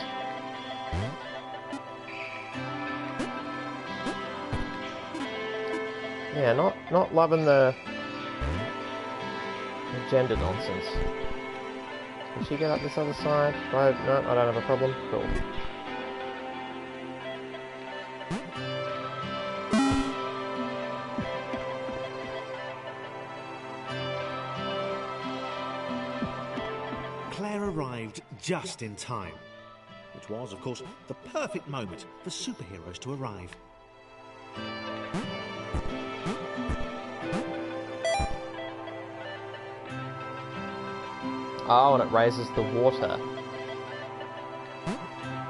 Yeah, not loving the gender nonsense. Can she get up this other side? Right, no, I don't have a problem. Cool. Claire arrived just in time, which was, of course, the perfect moment for superheroes to arrive. Oh, and it raises the water.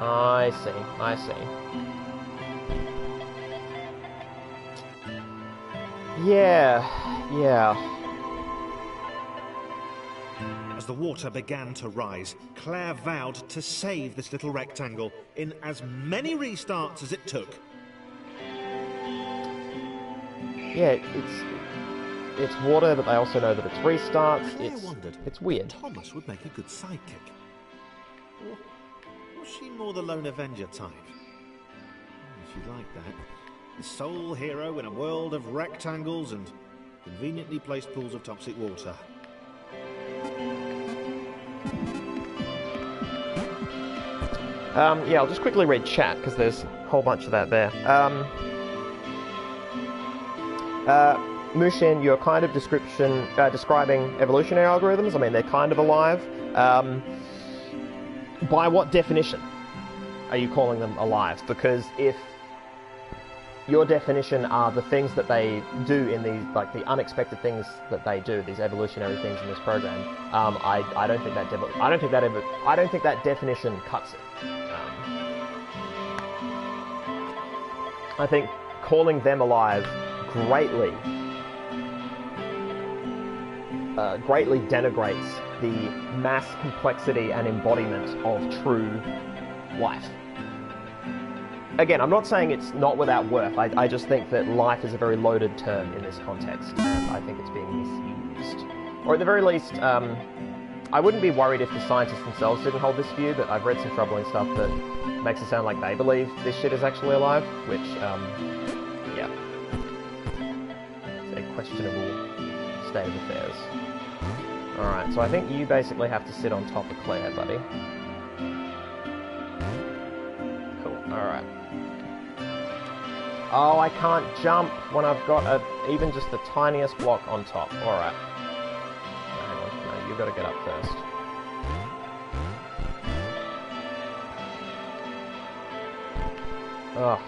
I see, I see. Yeah. As the water began to rise, Claire vowed to save this little rectangle in as many restarts as it took. Yeah, it's water, but they also know that it's restarts. Claire wondered it's weird. if Thomas would make a good sidekick. Or was she more the lone Avenger type? She'd like that. The sole hero in a world of rectangles and conveniently placed pools of toxic water. Yeah, I'll just quickly read chat, because there's a whole bunch of that there. Mushin, your kind of describing evolutionary algorithms, I mean, they're kind of alive. By what definition are you calling them alive? Because if your definition are the things that they do in these, like the unexpected things that they do, these evolutionary things in this program, I don't think that definition cuts it. I think calling them alive greatly denigrates the mass complexity and embodiment of true life. Again, I'm not saying it's not without worth. I just think that life is a very loaded term in this context, and I think it's being misused. Or at the very least, I wouldn't be worried if the scientists themselves didn't hold this view, but I've read some troubling stuff that makes it sound like they believe this shit is actually alive, which, yeah. It's a questionable state of affairs. Alright, so I think you basically have to sit on top of Claire, buddy. Cool, alright. Oh, I can't jump when I've got even just the tiniest block on top. Alright. Hang on, no, you've got to get up first. Ugh.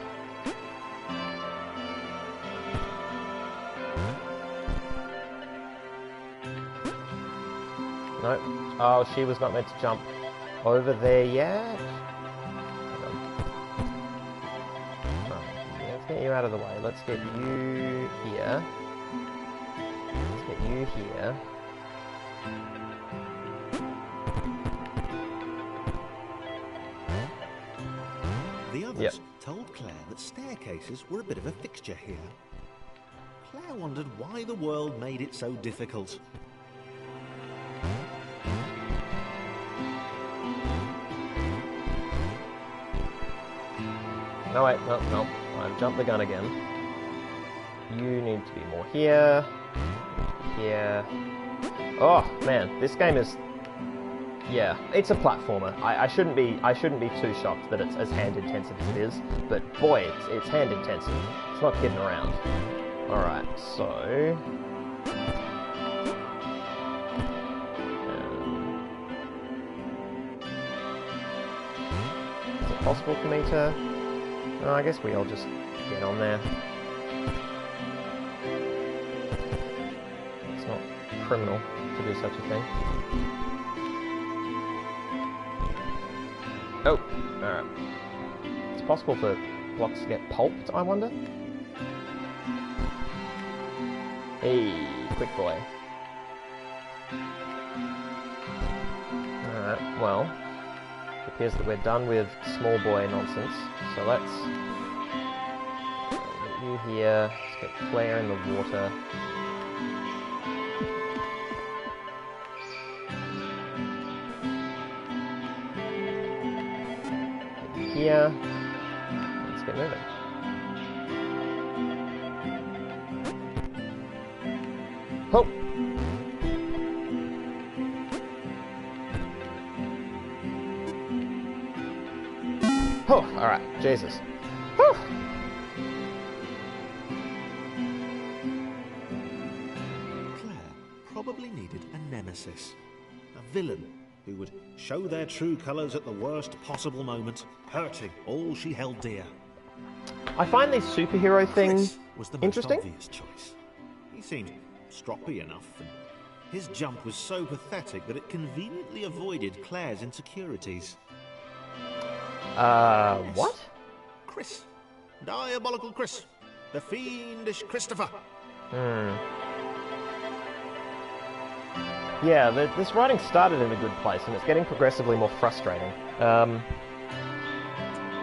Nope. Oh, she was not meant to jump over there yet. Let's get you out of the way. Let's get you here. Let's get you here. The others told Claire that staircases were a bit of a fixture here. Claire wondered why the world made it so difficult. No, wait, no. I've jumped the gun again. You need to be more here. Here. Oh, man, this game is... Yeah, it's a platformer. I shouldn't be too shocked that it's as hand-intensive as it is, but boy, it's hand-intensive. It's not kidding around. Alright, so... Is it possible for me to... Oh, I guess we all just get on there. It's not criminal to do such a thing. Oh, alright. It's possible for blocks to get pulped, I wonder? Hey, quick boy. Alright, well, it appears that we're done with small boy nonsense, so let's get you here, let's get Claire in the water. here. Let's get moving. Oh! Oh, alright, Jesus. Whew. Claire probably needed a nemesis. A villain who would show their true colours at the worst possible moment, hurting all she held dear. I find these superhero things Chris was the most interesting. obvious choice. He seemed stroppy enough, and his jump was so pathetic that it conveniently avoided Claire's insecurities. What? Chris. Diabolical Chris. The fiendish Christopher. Yeah, this writing started in a good place, and it's getting progressively more frustrating.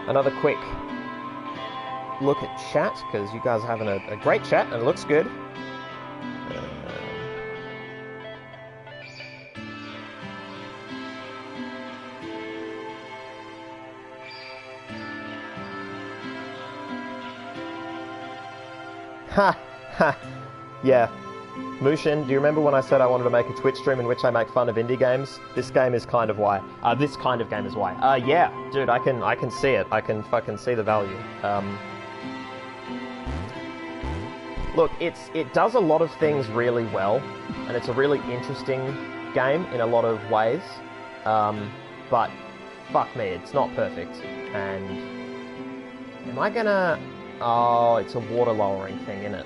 Another quick look at chat, because you guys are having a great chat, and it looks good. Ha! Ha! Yeah. Mushin, do you remember when I said I wanted to make a Twitch stream in which I make fun of indie games? This game is kind of why. This kind of game is why. Yeah, dude, I can see it. I can fucking see the value. Look, it does a lot of things really well, and it's a really interesting game in a lot of ways. But fuck me, it's not perfect. And am I gonna? Oh, it's a water lowering thing, isn't it?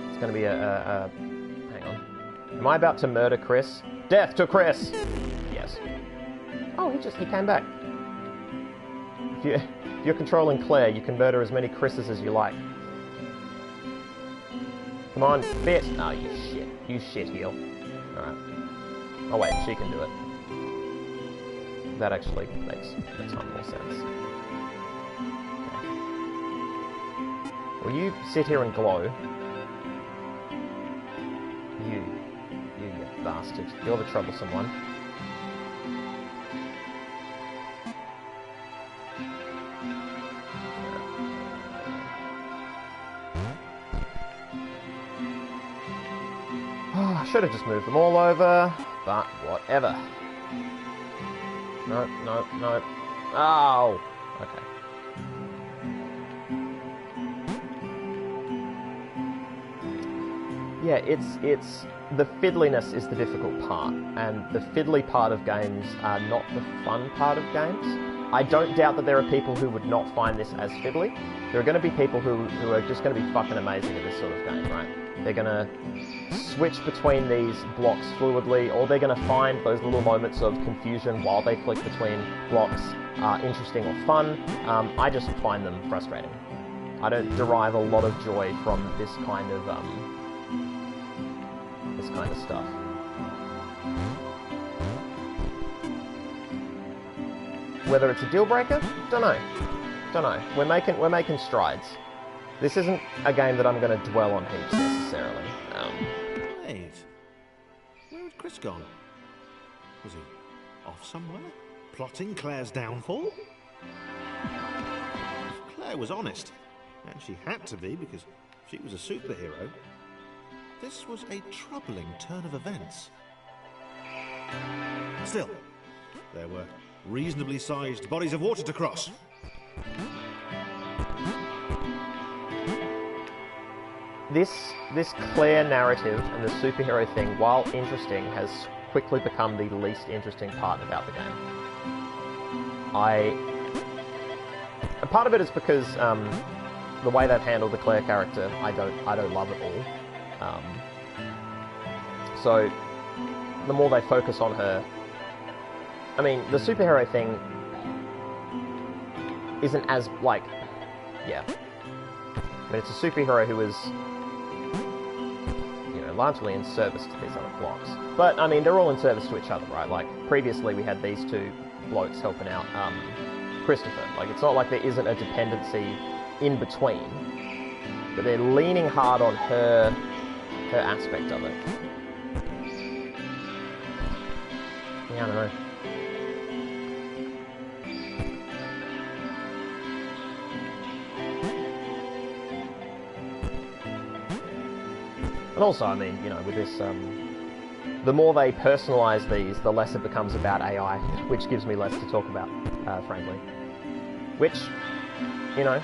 It's gonna be a hang on. Am I about to murder Chris? Death to Chris! Yes. Oh, he came back. If you're controlling Claire, you can murder as many Chris's as you like. Come on, fit! Oh, you shit. You shit heel. Alright. Oh wait, she can do it. That actually makes a ton more sense. Will you sit here and glow? You bastard. You're the troublesome one. Oh, I should have just moved them all over, but whatever. No. Oh! Okay. Yeah, it's the fiddliness is the difficult part, and the fiddly part of games are not the fun part of games. I don't doubt that there are people who would not find this as fiddly. There are going to be people who are just going to be fucking amazing at this sort of game, right? They're going to switch between these blocks fluidly, or they're going to find those little moments of confusion while they click between blocks interesting or fun. I just find them frustrating. I don't derive a lot of joy from this kind of stuff. Whether it's a deal breaker, don't know. We're making strides. This isn't a game that I'm going to dwell on heaps necessarily. Wait, where had Chris gone? Was he off somewhere, plotting Claire's downfall? If Claire was honest, and she had to be because she was a superhero, this was a troubling turn of events. Still, there were reasonably sized bodies of water to cross. This Claire narrative and the superhero thing, while interesting, has quickly become the least interesting part about the game. A part of it is because the way they've handled the Claire character, I don't love at all. So the more they focus on her, I mean, the superhero thing isn't as like, yeah. I mean, it's a superhero who is, you know, largely in service to these other blocks. But I mean, they're all in service to each other, right? Like previously, we had these two blokes helping out Christopher. Like, it's not like there isn't a dependency in between, but they're leaning hard on her aspect of it. Yeah, I don't know. And also, I mean, you know, with this, the more they personalise these, the less it becomes about AI, which gives me less to talk about, frankly. Which, you know,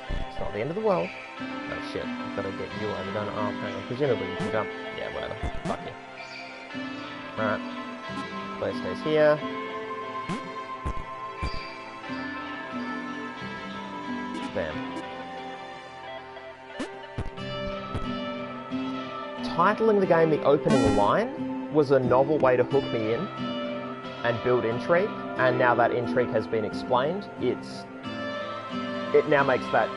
it's not the end of the world. Oh shit, I've got to get you over, don't I? Oh, hang on. Presumably you can jump. Yeah, whatever. Fuck you. Alright. Claire stays here. Bam. Titling the game the opening line was a novel way to hook me in and build intrigue, and now that intrigue has been explained, it now makes that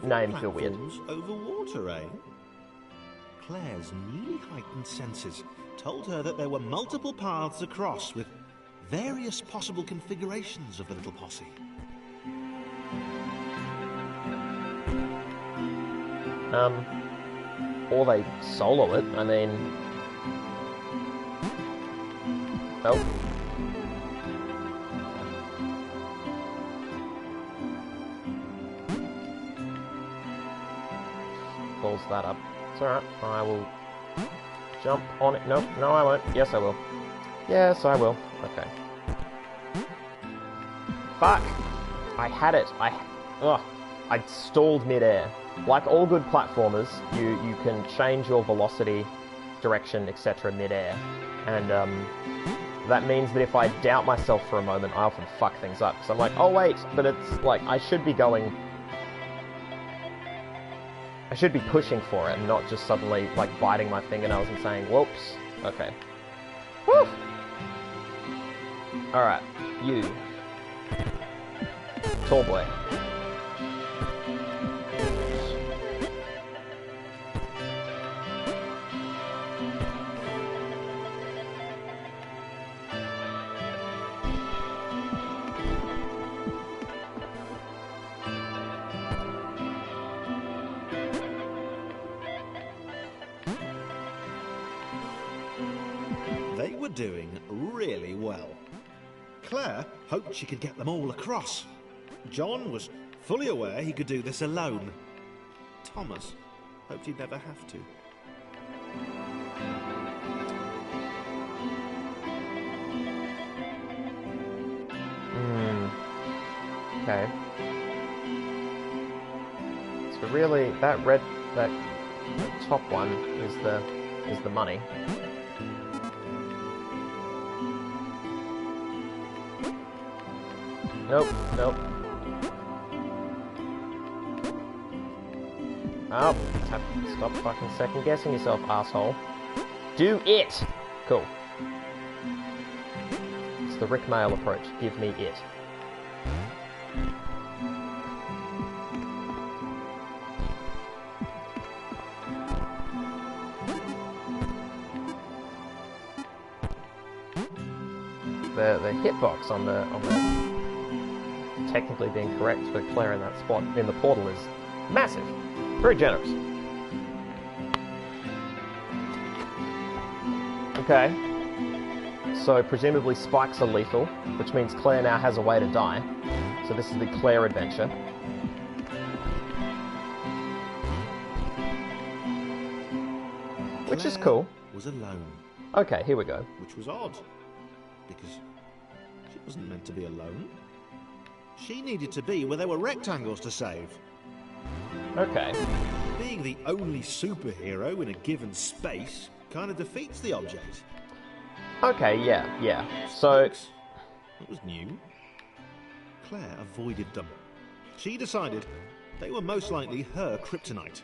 name feel weird. Over water, eh? Claire's newly heightened senses told her that there were multiple paths across with various possible configurations of the little posse. Or they solo it, I mean... Oh. Pulls that up. It's alright, I will jump on it. No, no I won't. Yes I will. Yes I will. Okay. Fuck! I had it. I stalled mid-air. Like all good platformers, you can change your velocity, direction, etc. mid-air. And that means that if I doubt myself for a moment, I often fuck things up. So I'm like, oh wait, but it's like, I should be pushing for it and not just suddenly like biting my fingernails and saying, whoops. Okay. Woo! Alright, you. Tall boy. They were doing really well. Claire hoped she could get them all across. John was fully aware he could do this alone. Thomas hoped he'd never have to. Okay. So really, that top one is the money. Nope, nope. Oh, stop fucking second guessing yourself, asshole. Do it! Cool. It's the Rick Mail approach. Give me it. The hitbox on the technically being correct for Claire in that spot in the portal is massive. Very generous. Okay. So presumably spikes are lethal, which means Claire now has a way to die. So this is the Claire adventure. Which is cool. Was alone. Okay, here we go. Which was odd, because she wasn't meant to be alone. She needed to be where there were rectangles to save. Okay. Being the only superhero in a given space kind of defeats the object. Okay, yeah. So... It was new. Claire avoided them. She decided they were most likely her kryptonite.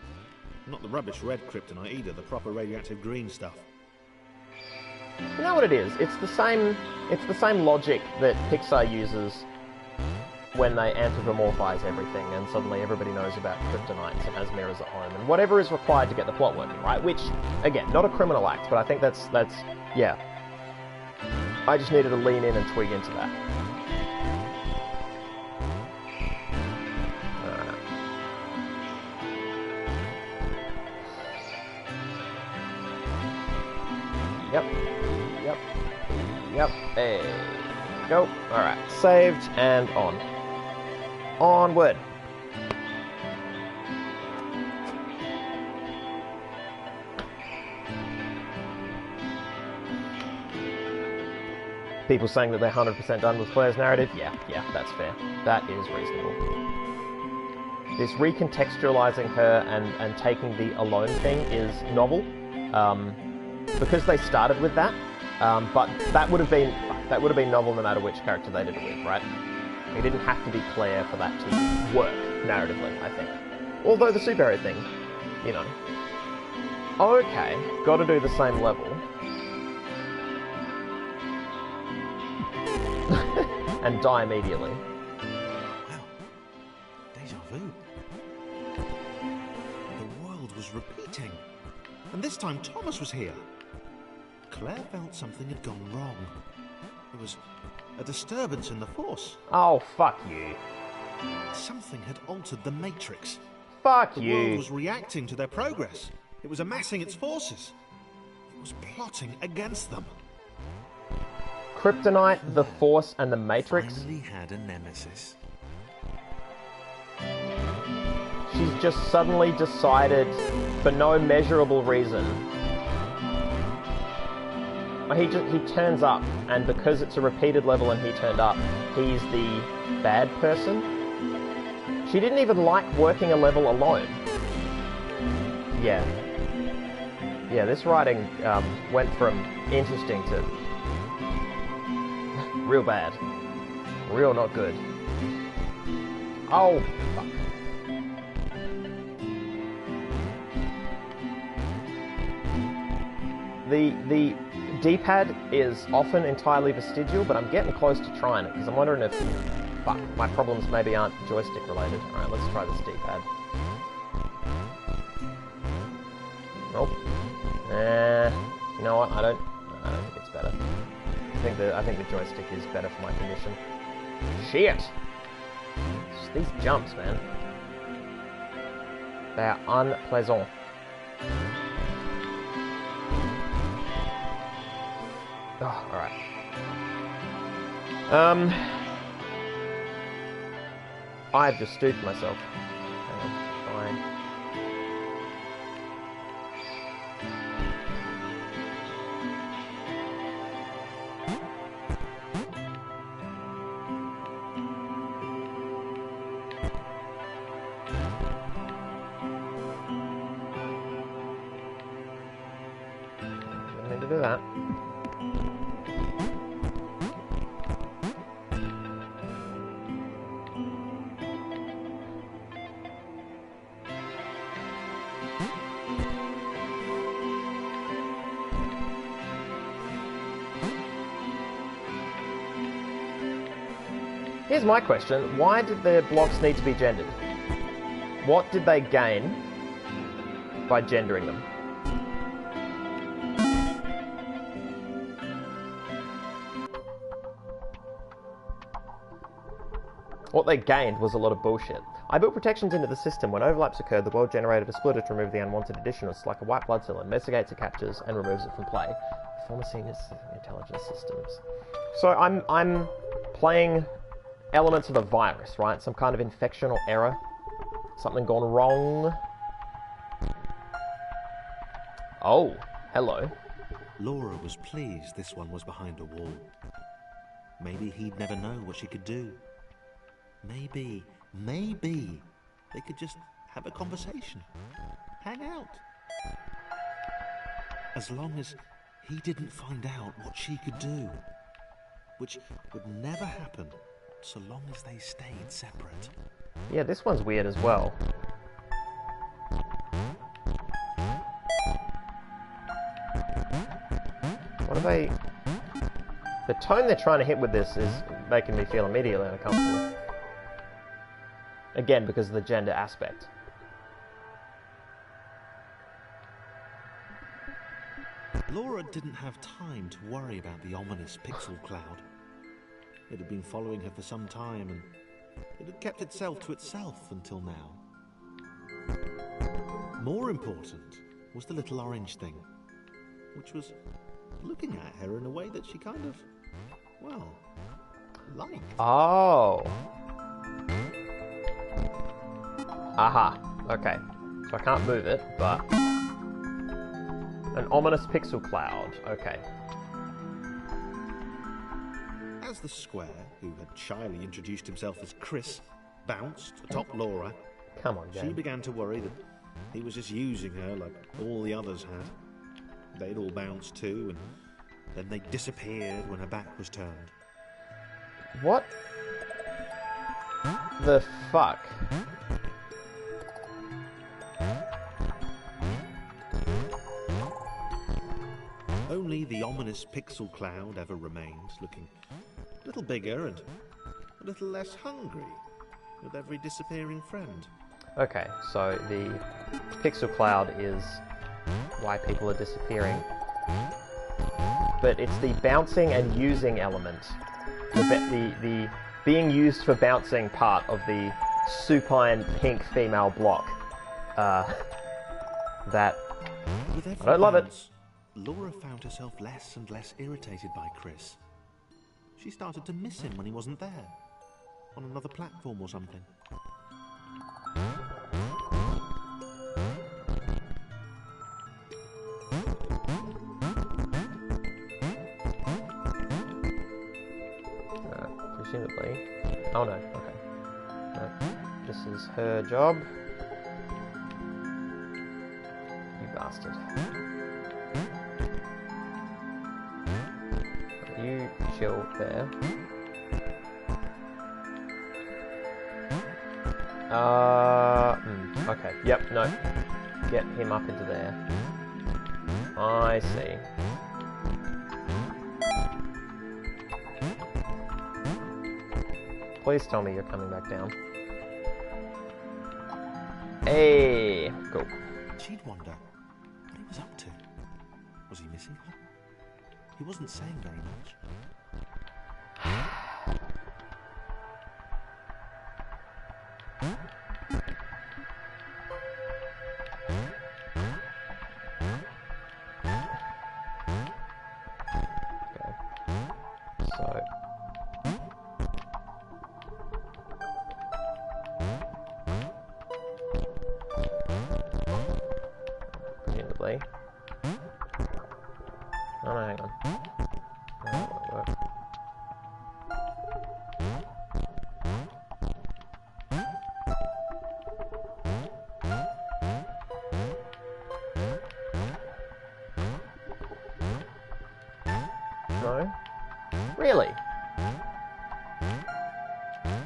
Not the rubbish red kryptonite either, the proper radioactive green stuff. You know what it is? It's the same logic that Pixar uses when they anthropomorphize everything and suddenly everybody knows about kryptonites and has mirrors at home and whatever is required to get the plot working, right? Which, again, not a criminal act, but I think that's yeah. I just needed to lean in and twig into that. Yep, there we go. Alright, saved and on. People saying that they're 100% done with Claire's narrative. Yeah, that's fair. That is reasonable. This recontextualizing her and taking the alone thing is novel, because they started with that. But that would have been novel no matter which character they did it with, right? It didn't have to be Claire for that to work narratively, I think. Although the superhero thing, you know. Okay, got to do the same level. And die immediately. Wow. Deja vu. The world was repeating. And this time Thomas was here. Claire felt something had gone wrong. There was a disturbance in the Force. Oh, fuck you. Something had altered the Matrix. Fuck The you. world was reacting to their progress. It was amassing its forces. It was plotting against them. Kryptonite, the Force, and the Matrix. Finally had a nemesis. She's just suddenly decided, for no measurable reason. He turns up, and because it's a repeated level and he turned up, he's the bad person. She didn't even like working a level alone. Yeah, this writing went from interesting to real bad. Real not good. Oh, fuck. The D-pad is often entirely vestigial, but I'm getting close to trying it, because I'm wondering if... Fuck, my problems maybe aren't joystick related. Alright, let's try this D-pad. Nope. You know what? I don't think it's better. I think the joystick is better for my condition. Shit! Just these jumps, man. They are unpleasant. Oh, alright. I've just stooped myself. Hang on, fine. Didn't mean to do that. Here's my question. Why did the blocks need to be gendered? What did they gain by gendering them? What they gained was a lot of bullshit. I built protections into the system. When overlaps occurred, the world generated a splitter to remove the unwanted additionals, like a white blood cell, investigates it, captures, and removes it from play. Former senior intelligence systems. So I'm playing elements of a virus, right? Some kind of infection or error. Something gone wrong. Oh, hello. Laura was pleased this one was behind a wall. Maybe he'd never know what she could do. Maybe they could just have a conversation. Hang out. As long as he didn't find out what she could do. Which would never happen so long as they stayed separate. Yeah, this one's weird as well. What are they... The tone they're trying to hit with this is making me feel immediately uncomfortable. Again, because of the gender aspect. Laura didn't have time to worry about the ominous pixel cloud. It had been following her for some time, and it had kept itself to itself until now. More important was the little orange thing, which was looking at her in a way that she kind of, well, liked. Oh. Aha. Okay. So I can't move it, but... An ominous pixel cloud. Okay. As the square, who had shyly introduced himself as Chris, bounced atop Laura, Come on, she game. began to worry that he was just using her like all the others had. They'd all bounced too, and then they disappeared when her back was turned. What the fuck? Only the ominous pixel cloud ever remained, looking a little bigger and a little less hungry with every disappearing friend. Okay, so the pixel cloud is why people are disappearing. But it's the bouncing and using element. The being used for bouncing part of the supine pink female block. That... With every I don't love it. bounce, Laura found herself less and less irritated by Chris. She started to miss him when he wasn't there, on another platform or something. Presumably. Oh no, okay. No, this is her job. You bastard. You chill there. Okay, yep, no. Get him up into there. I see. Please tell me you're coming back down. Hey, cool. She'd wonder what he was up to. Was he missing her? He wasn't saying very much. Presumably. Oh no, hang on. No, that won't work. No? Really?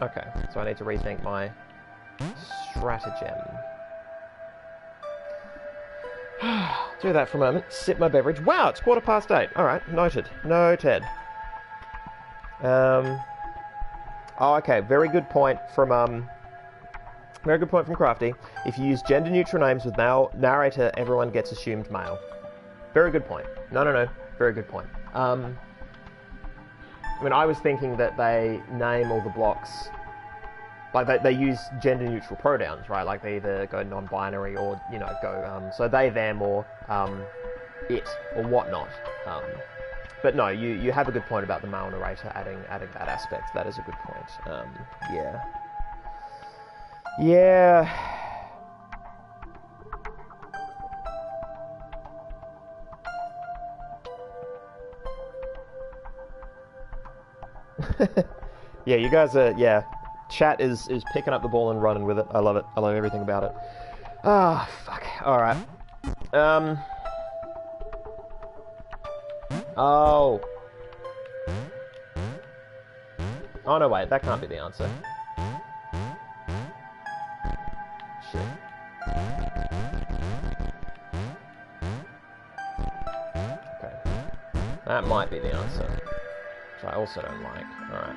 Okay, so I need to rethink my stratagem. Do that for a moment. Sip my beverage. Wow, it's 8:15. Alright, noted. Noted. Oh, okay. Very good point from Crafty. If you use gender-neutral names with male narrator, everyone gets assumed male. Very good point. No. Very good point. I mean, I was thinking that they name all the blocks... Like, they use gender-neutral pronouns, right? Like, they either go non-binary or, you know, go, so they, them, or, it, or whatnot. But no, you have a good point about the male narrator adding that aspect. That is a good point. Yeah. Yeah. Yeah, you guys are, yeah. Chat is picking up the ball and running with it. I love it. I love everything about it. Ah, fuck. Alright. Oh. Oh, no, wait. That can't be the answer. Shit. Okay. That might be the answer. Which I also don't like. Alright.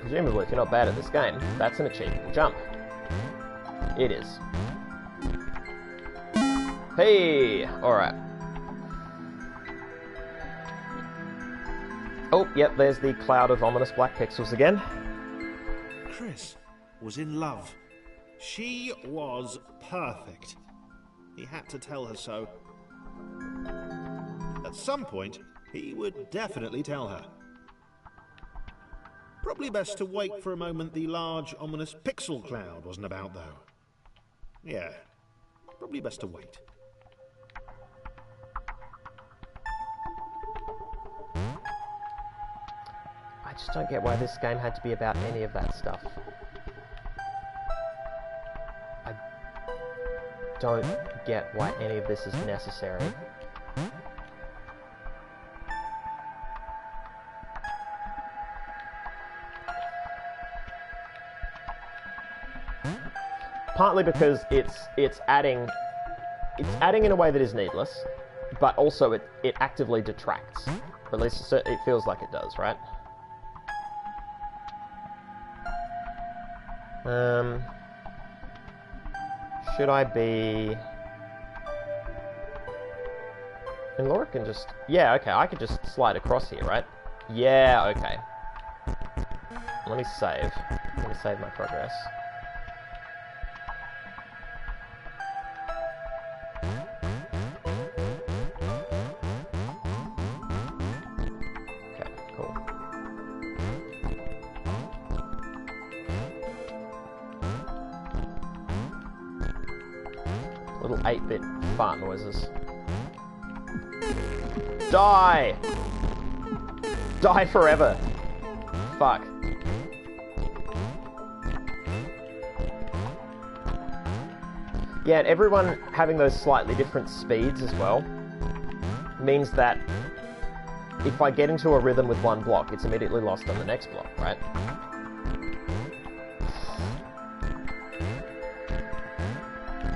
Presumably, if you're not bad at this game, that's an achievable jump. It is. Hey! Alright. Oh, yep, there's the cloud of ominous black pixels again. Chris was in love. She was perfect. He had to tell her so. At some point, he would definitely tell her. Probably best to wait for a moment the large, ominous pixel cloud wasn't about, though. Yeah, probably best to wait. I just don't get why this game had to be about any of that stuff. I don't get why any of this is necessary. Partly because it's adding in a way that is needless, but also it actively detracts. Or at least it feels like it does, right? Should I be... And Laura can just... Yeah, okay, I could just slide across here, right? Yeah, okay. Let me save. Let me save my progress. Okay, cool. Little 8-bit fart noises. Die! Die forever! Fuck. Yeah, and everyone having those slightly different speeds as well means that if I get into a rhythm with one block, it's immediately lost on the next block, right?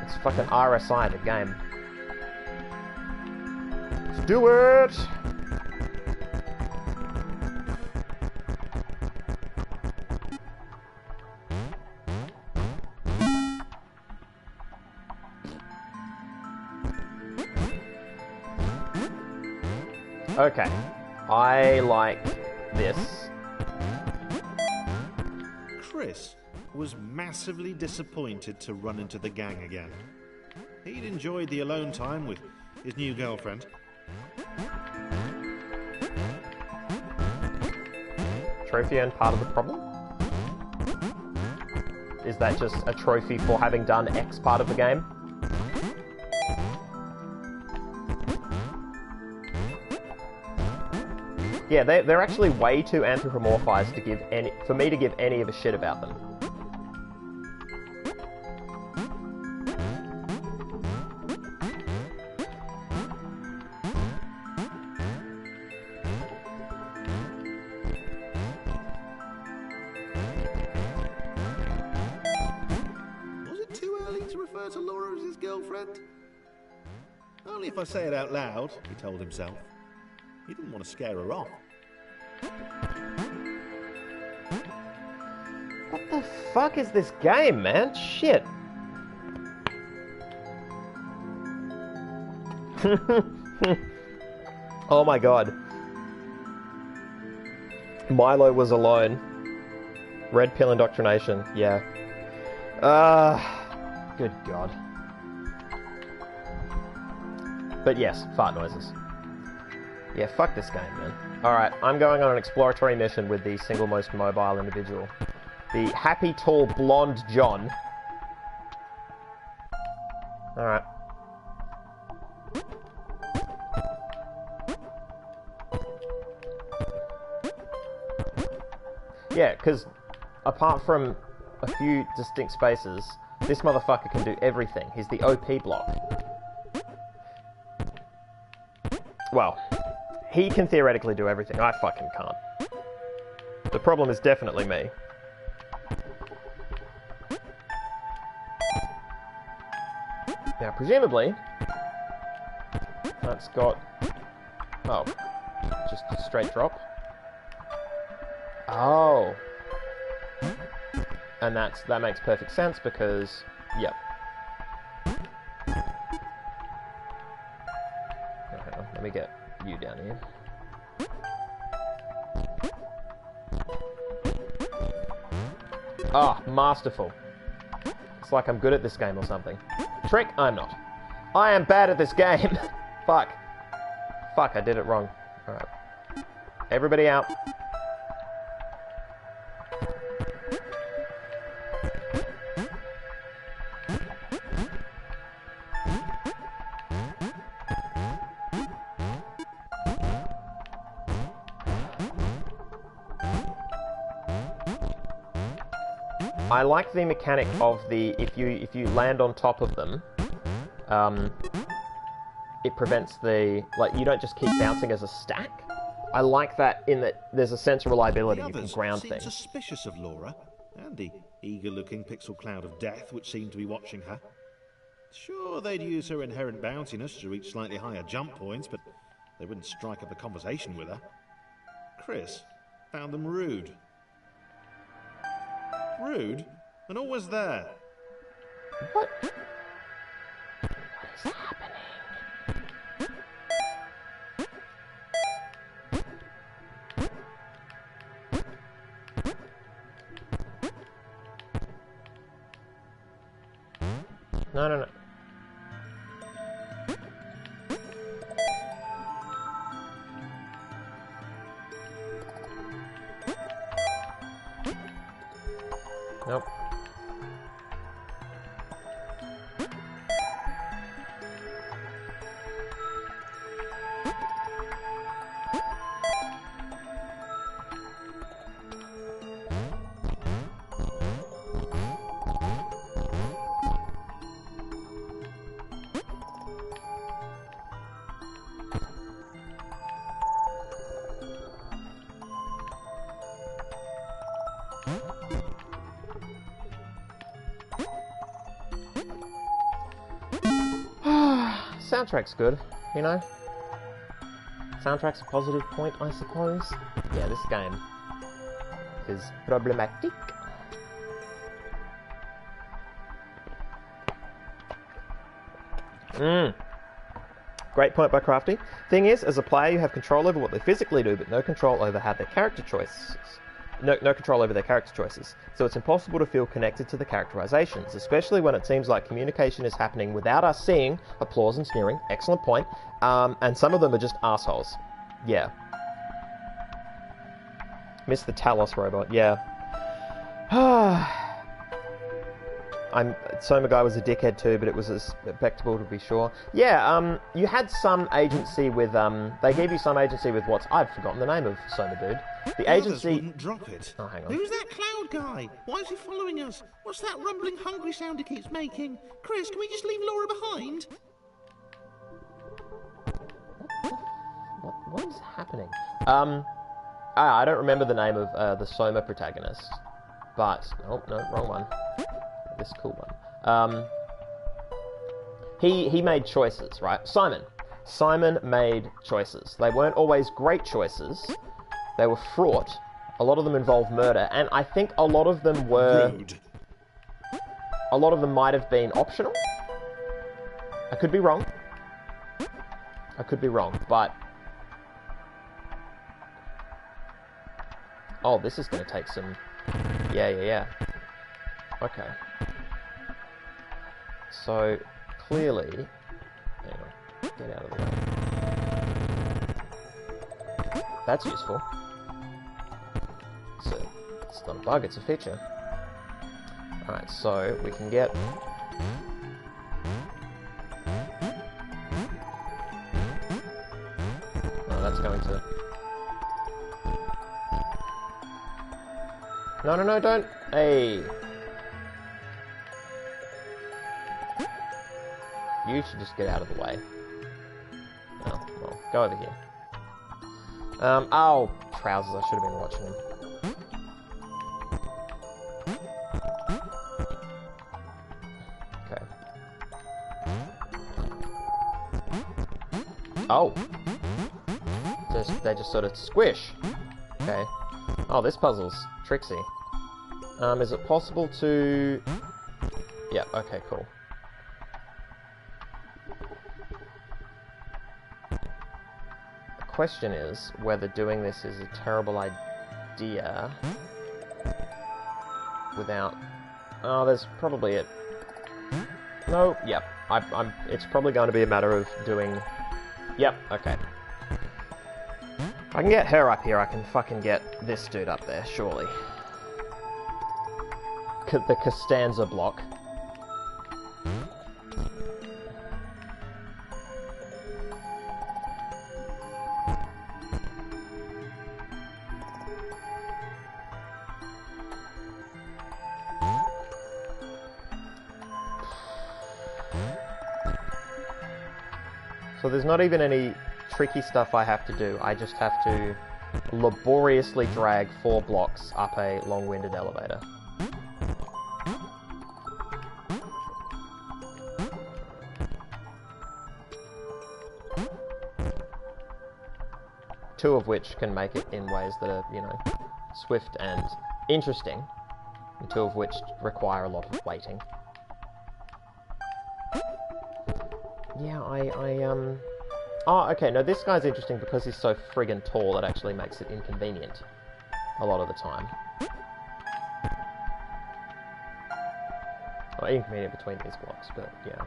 It's fucking RSI, the game. Let's do it! Okay, I like this. Chris was massively disappointed to run into the gang again. He'd enjoyed the alone time with his new girlfriend. Trophy earned part of the problem? Is that just a trophy for having done X part of the game? Yeah, they're actually way too anthropomorphized to give for me to give any of a shit about them. Was it too early to refer to Laura as his girlfriend? Only if I say it out loud, he told himself. He didn't want to scare her off. What the fuck is this game, man? Shit. Oh my god. Milo was alone. Red pill indoctrination, yeah. Good god. But yes, fart noises. Yeah, fuck this game, man. Alright, I'm going on an exploratory mission with the single most mobile individual. The happy, tall, blonde John. Alright. Yeah, because apart from a few distinct spaces, this motherfucker can do everything. He's the OP block. Well, he can theoretically do everything. I fucking can't. The problem is definitely me. Now, presumably, that's got... Oh. Just a straight drop. Oh. And that makes perfect sense because... Yep. Oh, hang on, let me get you down here. Ah, masterful. It's like I'm good at this game or something. Trick? I'm not. I am bad at this game. Fuck. Fuck, I did it wrong. Alright. Everybody out. I like the mechanic of the if you land on top of them, it prevents the you don't just keep bouncing as a stack. I like that in that there's a sense of reliability. You can ground things. Suspicious of Laura and the eager-looking pixel cloud of death which seemed to be watching her. Sure, they'd use her inherent bounciness to reach slightly higher jump points, but they wouldn't strike up a conversation with her. Chris found them rude. Rude? And always there. What? What is happening? No, no, no. Nope. Soundtrack's good, you know? Soundtrack's a positive point, I suppose. Yeah, this game is problematic. Great point by Crafty. Thing is, as a player, you have control over what they physically do, but no control over how their character choices. No control over their character choices, so it's impossible to feel connected to the characterizations, especially when it seems like communication is happening without us seeing. Applause and sneering, excellent point. And some of them are just assholes. Yeah. Missed the Talos robot, yeah. SciFiAIguy was a dickhead too, but it was respectable to be sure. Yeah, you had some agency with, they gave you some agency with I've forgotten the name of Soma Dude. The agency... wouldn't drop it. Oh, hang on. Who's that cloud guy? Why is he following us? What's that rumbling hungry sound he keeps making? Chris, can we just leave Laura behind? What is happening? I don't remember the name of the Soma protagonist, but... Oh, no, wrong one. This cool one. He made choices, right? Simon made choices. They weren't always great choices. They were fraught. A lot of them involved murder, and I think a lot of them were... Rude. A lot of them might have been optional. I could be wrong. But... Oh, this is going to take some... Yeah. Okay. So, clearly... Hang on. Get out of the way. That's useful. So, it's not a bug, it's a feature. Alright, so we can get... Oh, that's going to... No, don't... Hey! You should just get out of the way. Oh, well, go over here. Oh, trousers, I should have been watching him. Okay. Oh! They just sort of squish. Okay. Oh, this puzzle's tricksy. Is it possible to... Yeah, okay, cool. The question is whether doing this is a terrible idea without... Oh, there's probably it. No, yep. It's probably going to be a matter of doing... Yep, okay. If I can get her up here, I can fucking get this dude up there, surely. The Costanza block. So there's not even any tricky stuff I have to do. I just have to laboriously drag 4 blocks up a long-winded elevator. Two of which can make it in ways that are, you know, swift and interesting, and 2 of which require a lot of waiting. Yeah, Oh, okay, no, this guy's interesting because he's so friggin' tall, it actually makes it inconvenient a lot of the time. Well, inconvenient between these blocks, but yeah.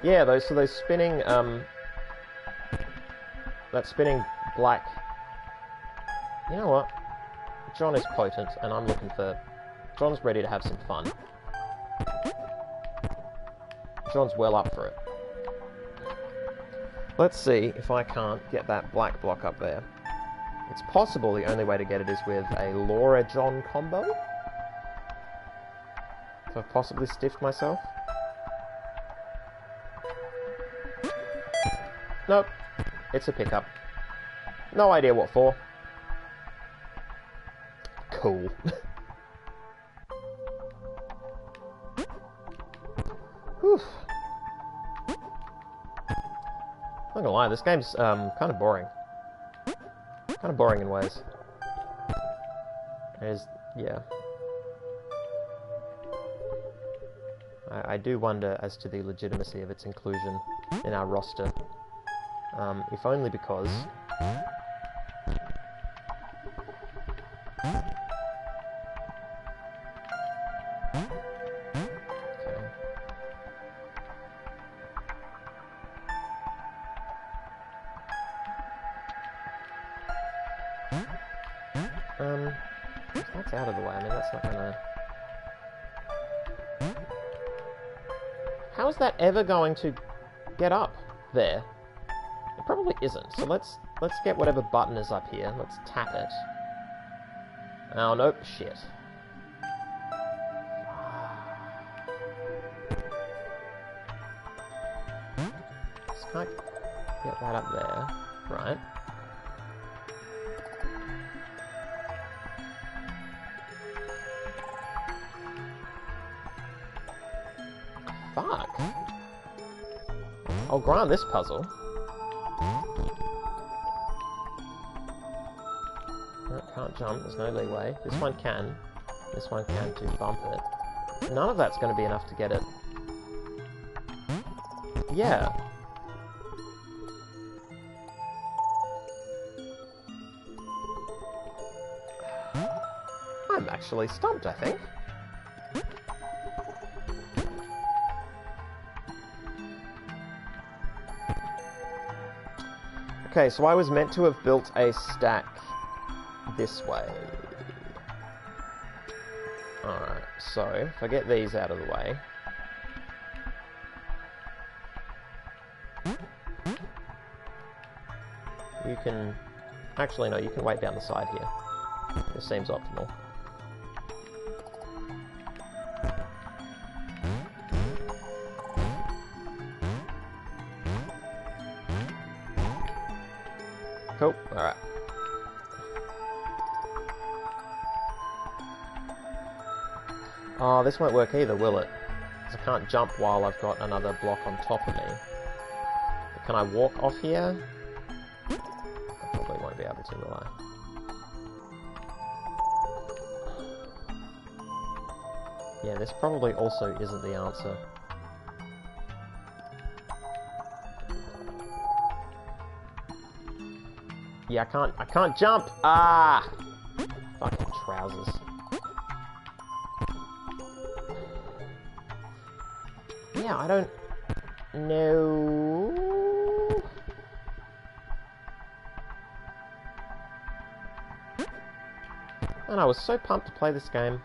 Yeah, those spinning, that spinning black... You know what? John is potent, and I'm looking for... John's ready to have some fun. John's well up for it. Let's see if I can't get that black block up there. It's possible the only way to get it is with a Laura John combo. So I've possibly stiffed myself. Nope. It's a pickup. No idea what for. Cool. Whew. Not gonna lie, this game's kind of boring. Kind of boring in ways. Yeah. I do wonder as to the legitimacy of its inclusion in our roster. If only because... That's out of the way. I mean, that's not gonna... How is that ever going to get up there? It probably isn't. So let's get whatever button is up here. Let's tap it. Oh, nope. Shit. Just can't get that up there. Right. Fuck. I'll grant this puzzle. No, can't jump, there's no leeway. This one can. This one can to bump it. None of that's going to be enough to get it. Yeah. I'm actually stumped, I think. Okay, so I was meant to have built a stack this way. Alright, so if I get these out of the way... You can... Actually, no, you can wait down the side here. This seems optimal. Cool, alright. Oh, this won't work either, will it? Because I can't jump while I've got another block on top of me. But can I walk off here? I probably won't be able to, will I? Yeah, this probably also isn't the answer. Yeah, I can't jump! Ah! Fucking trousers. Yeah, I don't No. And I was so pumped to play this game.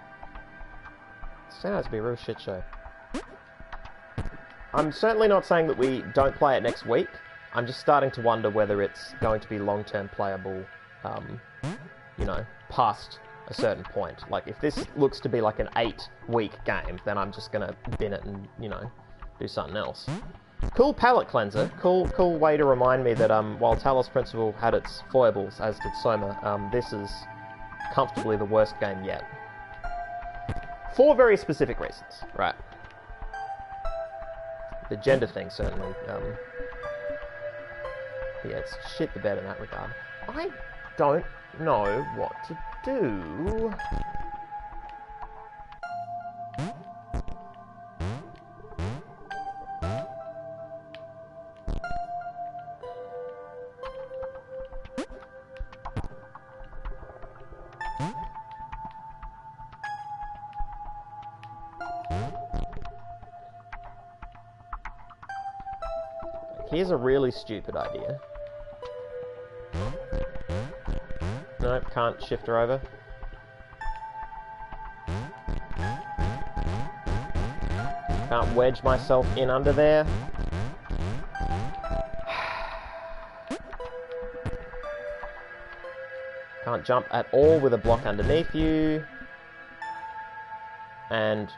It turned out to be a real shit show. I'm certainly not saying that we don't play it next week. I'm just starting to wonder whether it's going to be long-term playable, you know, past a certain point. Like, if this looks to be like an 8-week game, then I'm just gonna bin it and, you know, do something else. Cool palate cleanser. Cool way to remind me that, while Talos Principle had its foibles, as did Soma, this is comfortably the worst game yet. For very specific reasons, right? The gender thing, certainly, yeah, it's shit the bed in that regard. I don't know what to do. Here's a really stupid idea. Nope, can't shift her over. Can't wedge myself in under there. Can't jump at all with a block underneath you. And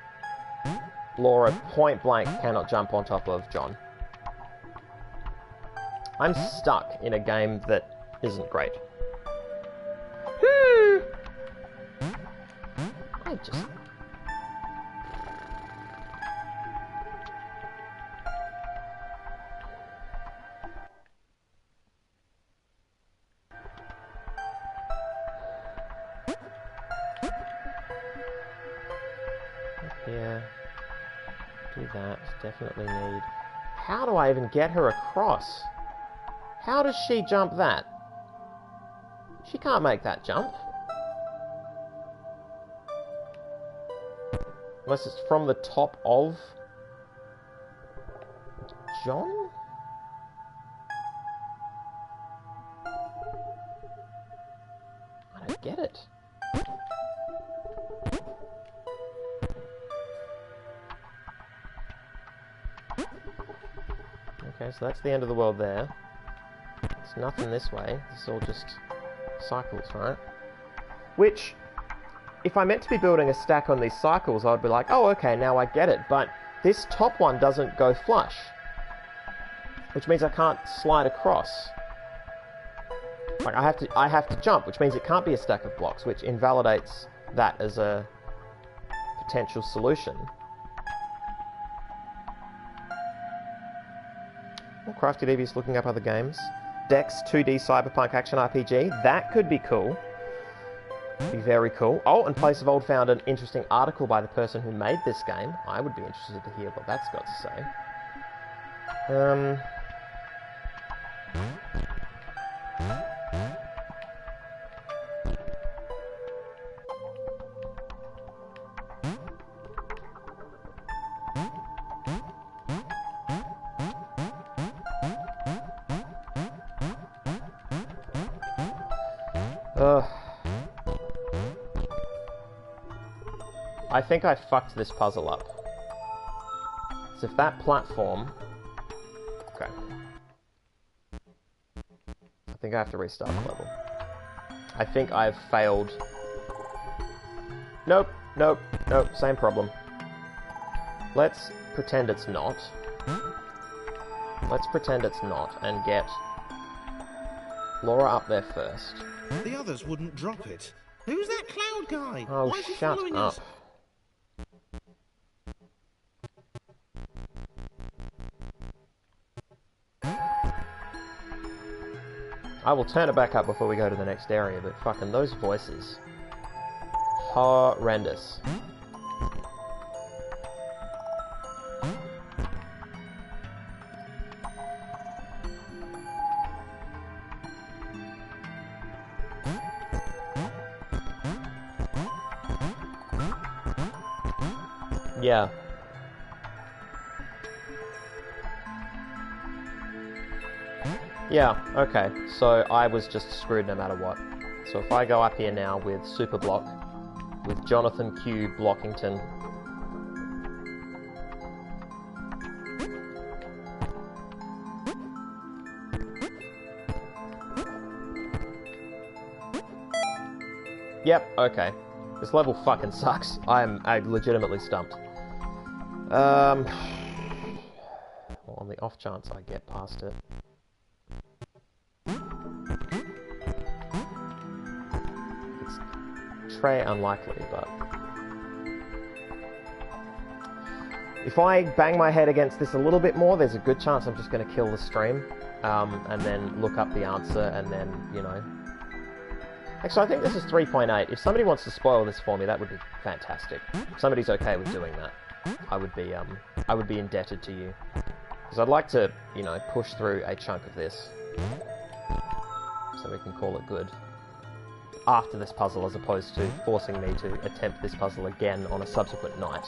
Laura point blank cannot jump on top of John. I'm stuck in a game that isn't great. I just... Yeah. Do that. Definitely need... How do I even get her across? How does she jump that? She can't make that jump. Unless it's from the top of John? I don't get it. Okay, so that's the end of the world there. There's nothing this way. This is all just cycles, right? Which, if I meant to be building a stack on these cycles, I'd be like, oh, okay, now I get it. But this top one doesn't go flush, which means I can't slide across. Like, I have to jump, which means it can't be a stack of blocks, which invalidates that as a potential solution. Well, Crafty DB's looking up other games. Dex 2D Cyberpunk Action RPG. That could be cool. Be very cool. Oh, and Place of Old found an interesting article by the person who made this game. I would be interested to hear what that's got to say. I think I fucked this puzzle up. So if that platform... Okay. I think I have to restart the level. I think I've failed. Nope, nope, nope, same problem. Let's pretend it's not. Let's pretend it's not and get Laura up there first. The others wouldn't drop it. Who's that cloud guy? Oh, why is he shut following up. us? I will turn it back up before we go to the next area, but fucking those voices. Horrendous. Yeah. Yeah, okay. So I was just screwed no matter what. So if I go up here now with Super Block, with Jonathan Q. Blockington. Yep, okay. This level fucking sucks. I'm legitimately stumped. Well, on the off chance I get past it. It's très unlikely, but... if I bang my head against this a little bit more, there's a good chance I'm just going to kill the stream, and then look up the answer, and then, you know... Actually, I think this is 3.8. If somebody wants to spoil this for me, that would be fantastic. If somebody's okay with doing that, I would be indebted to you. Because I'd like to, you know, push through a chunk of this. So we can call it good. After this puzzle, as opposed to forcing me to attempt this puzzle again on a subsequent night.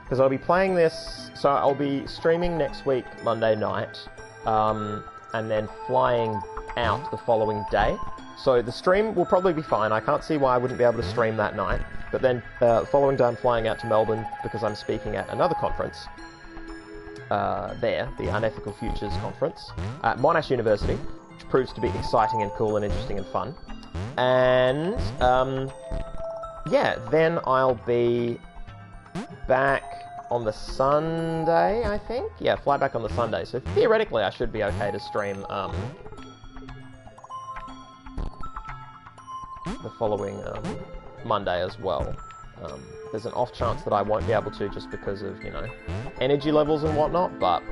Because I'll be playing this, so I'll be streaming next week, Monday night, and then flying out the following day. So the stream will probably be fine. I can't see why I wouldn't be able to stream that night. But then the following day I'm flying out to Melbourne because I'm speaking at another conference. There, the Unethical Futures Conference, at Monash University, which proves to be exciting and cool and interesting and fun. And, yeah, then I'll be back on the Sunday, I think? Yeah, fly back on the Sunday. So theoretically I should be okay to stream, the following Monday as well. There's an off chance that I won't be able to just because of, you know, energy levels and whatnot, but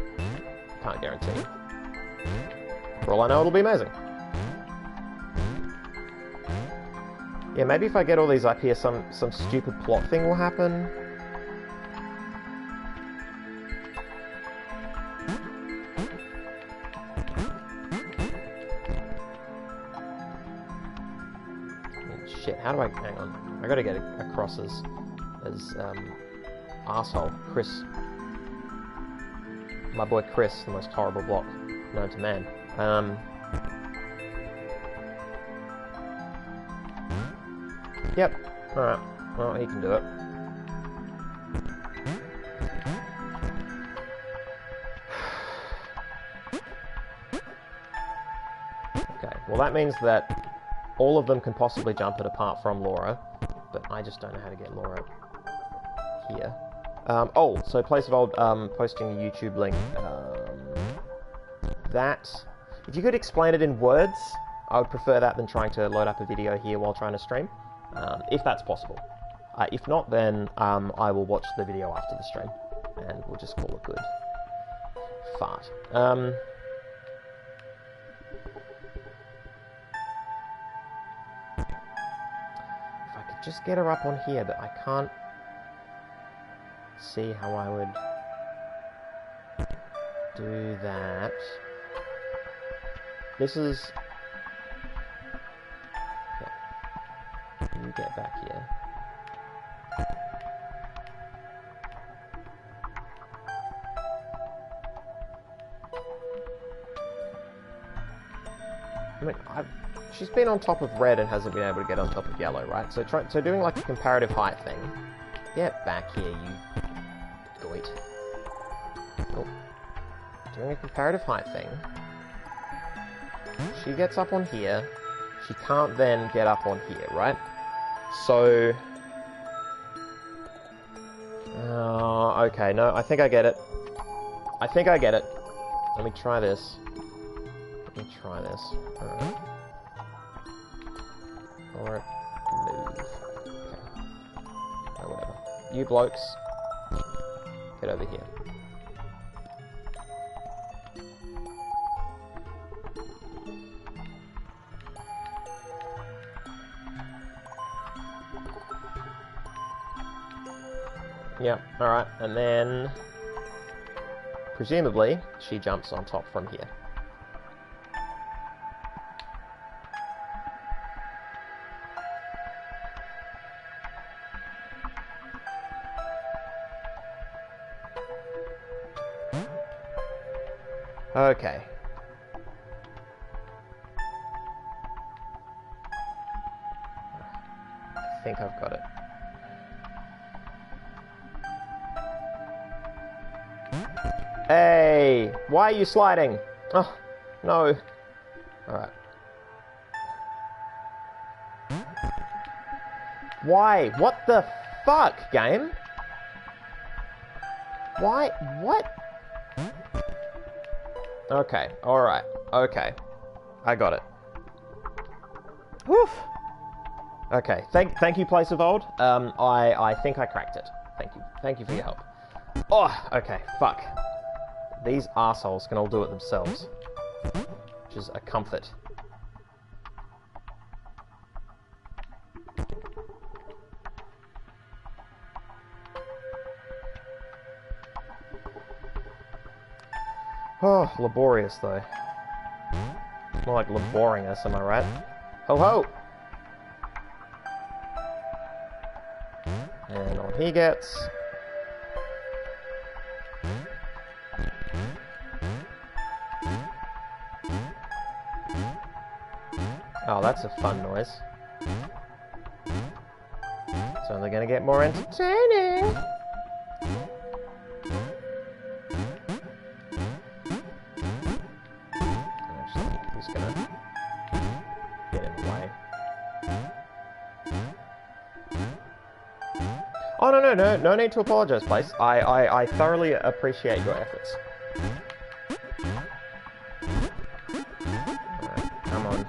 can't guarantee. For all I know, it'll be amazing. Yeah, maybe if I get all these up here, some stupid plot thing will happen. Shit, how do I... hang on. I gotta get across as arsehole. Chris. My boy Chris, the most horrible block known to man. Yep. Alright. Well, he can do it. Okay, well that means that all of them can possibly jump it apart from Laura, but I just don't know how to get Laura here. Oh, so place of old posting a YouTube link. That, if you could explain it in words, I would prefer that than trying to load up a video here while trying to stream, if that's possible. If not, then I will watch the video after the stream, and we'll just call it good. Fart. Just get her up on here, but I can't see how I would do that. This is... okay. You get back here. I mean, she's been on top of red and hasn't been able to get on top of yellow, right? So doing like a comparative height thing. Get back here, you goit. Oh. Doing a comparative height thing. She gets up on here. She can't then get up on here, right? So... okay, no, I think I get it. I think I get it. Let me try this. Let me try this. Alright. Or move. Okay. Oh, whatever. You blokes, get over here. Yeah, alright, and then presumably she jumps on top from here. Okay. think I've got it. Hey! Why are you sliding? Oh, no. Alright. Why? What the fuck, game? Why? What? Okay, alright. Okay. I got it. Whew. Okay, thank you, Place of Old. I think I cracked it. Thank you. Thank you for your help. Oh, okay, fuck. These assholes can all do it themselves. Which is a comfort. Oh, laborious though. More like laborious, am I right? Ho ho! And on he gets. Oh, that's a fun noise. It's only gonna get more entertaining! Actually, he's gonna get in the way. Oh, no need to apologize, Place. I thoroughly appreciate your efforts. Alright, come on.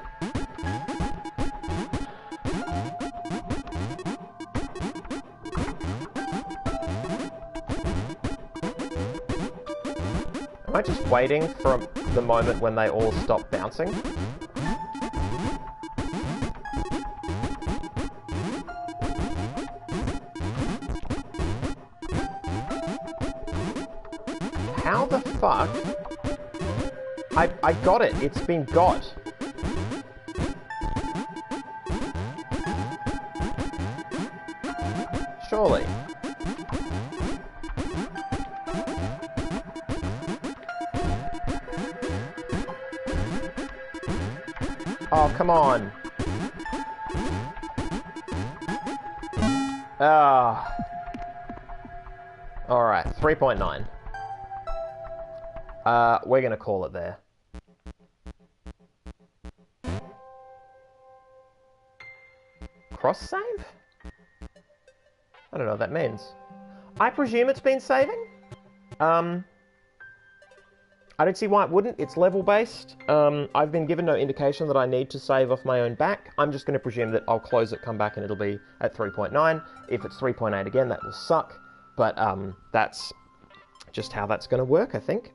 Am I just waiting for the moment when they all stop bouncing? How the fuck? I got it. It's been got. Surely. Oh, come on. Ah. Alright, 3.9. We're gonna call it there. Cross save? I don't know what that means. I presume it's been saving? I don't see why it wouldn't. It's level based. I've been given no indication that I need to save off my own back. I'm just going to presume that I'll close it, come back, and it'll be at 3.9. If it's 3.8 again, that will suck. But that's just how that's going to work, I think.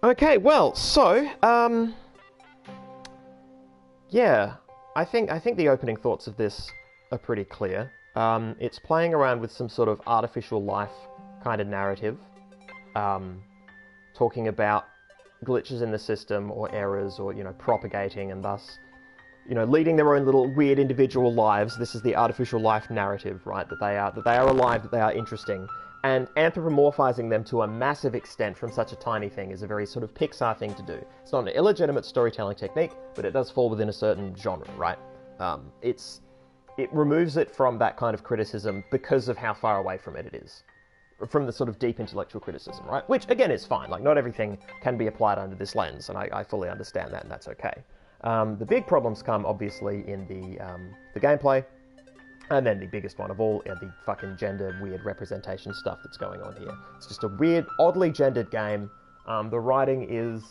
Okay, well, so yeah, I think the opening thoughts of this are pretty clear. It's playing around with some sort of artificial life kind of narrative. Talking about glitches in the system or errors or, propagating and thus, leading their own little weird individual lives. This is the artificial life narrative, right? That they are alive, that they are interesting. And anthropomorphizing them to a massive extent from such a tiny thing is a very sort of Pixar thing to do. It's not an illegitimate storytelling technique, but it does fall within a certain genre, right? It removes it from that kind of criticism because of how far away from it is. From the sort of deep intellectual criticism, right? Which, again, is fine. Like, not everything can be applied under this lens, and I fully understand that, and that's okay. The big problems come, obviously, in the gameplay, and then the biggest one of all, the fucking gender weird representation stuff that's going on here. It's just a weird, oddly gendered game. The writing is,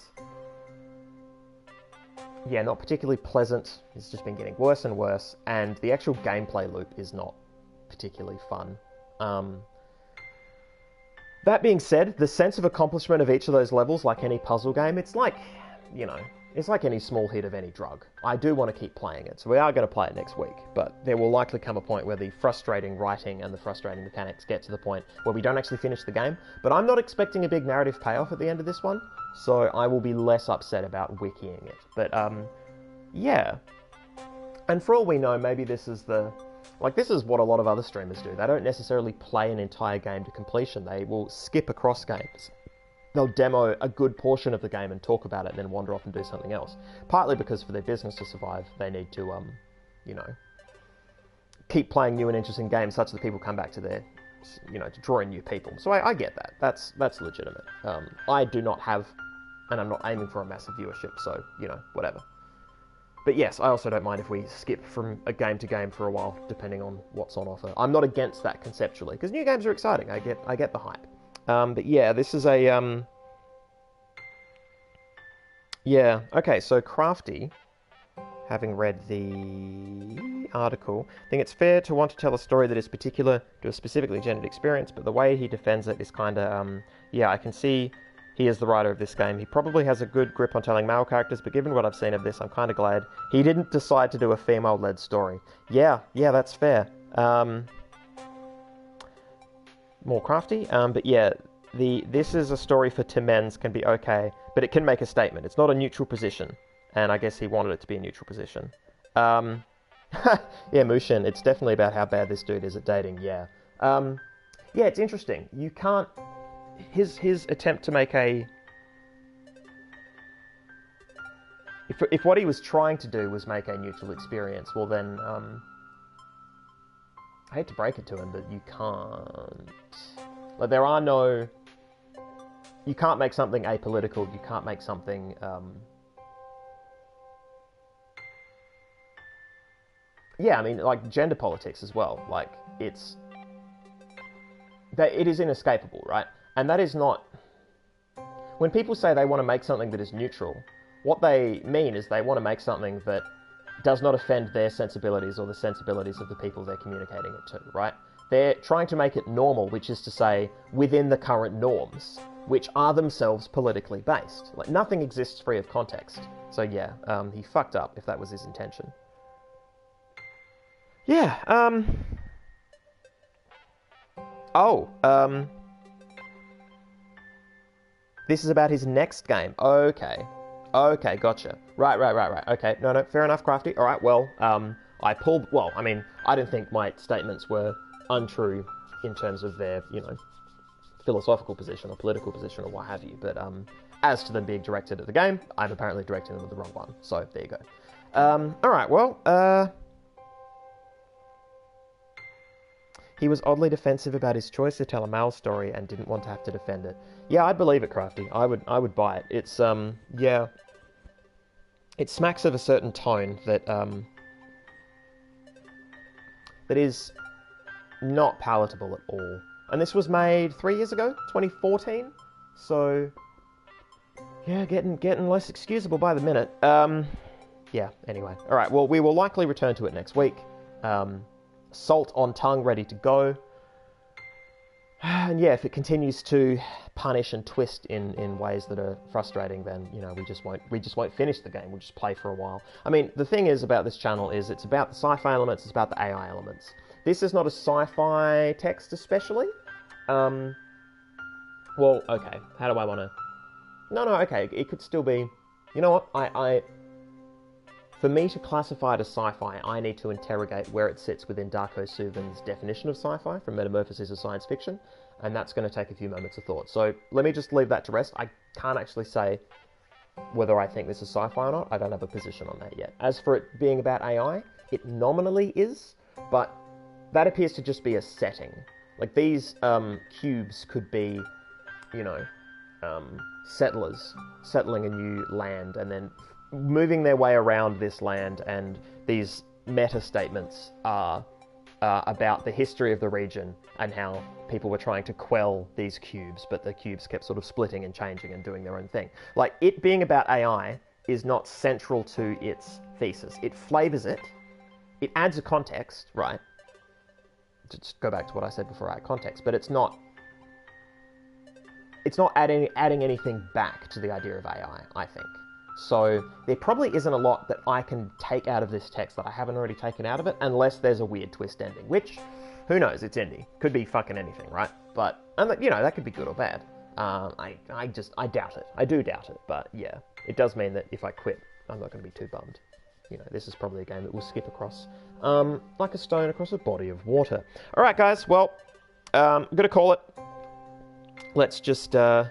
yeah, not particularly pleasant. It's just been getting worse and worse, and the actual gameplay loop is not particularly fun. That being said, the sense of accomplishment of each of those levels, like any puzzle game, it's like, it's like any small hit of any drug. I do want to keep playing it, so we are going to play it next week, but there will likely come a point where the frustrating writing and the frustrating mechanics get to the point where we don't actually finish the game, but I'm not expecting a big narrative payoff at the end of this one, so I will be less upset about wikiing it. But, yeah. And for all we know, maybe this is this is what a lot of other streamers do. They don't necessarily play an entire game to completion. They will skip across games. They'll demo a good portion of the game and talk about it and then wander off and do something else. Partly because for their business to survive, they need to, keep playing new and interesting games such that people come back to their, to draw in new people. So I get that. That's legitimate. I do not have, and I'm not aiming for a massive viewership, so, whatever. But yes, I also don't mind if we skip from a game to game for a while, depending on what's on offer. I'm not against that conceptually, because new games are exciting. I get the hype. But yeah, this is a... Yeah, okay, so Crafty, having read the article, I think it's fair to want to tell a story that is particular to a specifically gendered experience, but the way he defends it is kind of, I can see he is the writer of this game. He probably has a good grip on telling male characters, but given what I've seen of this, I'm kind of glad he didn't decide to do a female-led story. Yeah, that's fair. More Crafty, but yeah, this is a story for Timens can be okay, but it can make a statement. It's not a neutral position, and I guess he wanted it to be a neutral position. Yeah, Mushin, it's definitely about how bad this dude is at dating, yeah. Yeah, it's interesting. You can't... His attempt to make a... If what he was trying to do was make a neutral experience, well then, I hate to break it to him, but you can't. Like, there are no... You can't make something apolitical, you can't make something, Yeah, I mean, like, gender politics as well. Like, it is inescapable, right? And that is not... When people say they want to make something that is neutral, what they mean is they want to make something that does not offend their sensibilities or the sensibilities of the people they're communicating it to, right? They're trying to make it normal, which is to say, within the current norms, which are themselves politically based. Like, nothing exists free of context. So yeah, he fucked up if that was his intention. Yeah, this is about his next game. Okay, gotcha. Right. Okay, no, fair enough, Crafty. All right, well, I didn't think my statements were untrue in terms of their, philosophical position or political position or what have you. But as to them being directed at the game, I'm apparently directing them at the wrong one. So there you go. All right, well, he was oddly defensive about his choice to tell a male story and didn't want to have to defend it. Yeah, I'd believe it, Crafty. I would buy it. It's, yeah. It smacks of a certain tone that, that is not palatable at all. And this was made 3 years ago, 2014. So, yeah, getting less excusable by the minute. Yeah, anyway. Alright, well, we will likely return to it next week. Salt on tongue, ready to go. And yeah, if it continues to punish and twist in ways that are frustrating, then, we just won't finish the game. We'll just play for a while. I mean, the thing is about this channel is it's about the sci-fi elements, it's about the AI elements. This is not a sci-fi text especially. Well, okay, how do I want to... No, okay, it could still be... You know what, For me to classify it as sci-fi, I need to interrogate where it sits within Darko Suvin's definition of sci-fi from Metamorphoses of Science Fiction, and that's going to take a few moments of thought. So let me just leave that to rest. I can't actually say whether I think this is sci-fi or not. I don't have a position on that yet. As for it being about AI, it nominally is, but that appears to just be a setting. Like, these cubes could be, settlers settling a new land and then moving their way around this land, and these meta statements are about the history of the region and how people were trying to quell these cubes, but the cubes kept sort of splitting and changing and doing their own thing. Like, it being about AI is not central to its thesis. It flavors it. It adds a context, right? Just go back to what I said before, add context, but it's not adding anything back to the idea of AI, I think. So there probably isn't a lot that I can take out of this text that I haven't already taken out of it, unless there's a weird twist ending, which, who knows, it's indie. Could be fucking anything, right? But, and that could be good or bad. I doubt it. I do doubt it, but yeah, it does mean that if I quit, I'm not going to be too bummed. This is probably a game that will skip across, like a stone across a body of water. Alright guys, well, I'm going to call it. Let's just leave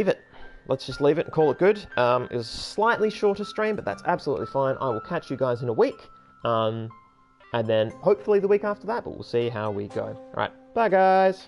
it. Let's just leave it and call it good. It was a slightly shorter stream, but that's absolutely fine. I will catch you guys in a week. and then hopefully the week after that, but we'll see how we go. Alright, bye guys!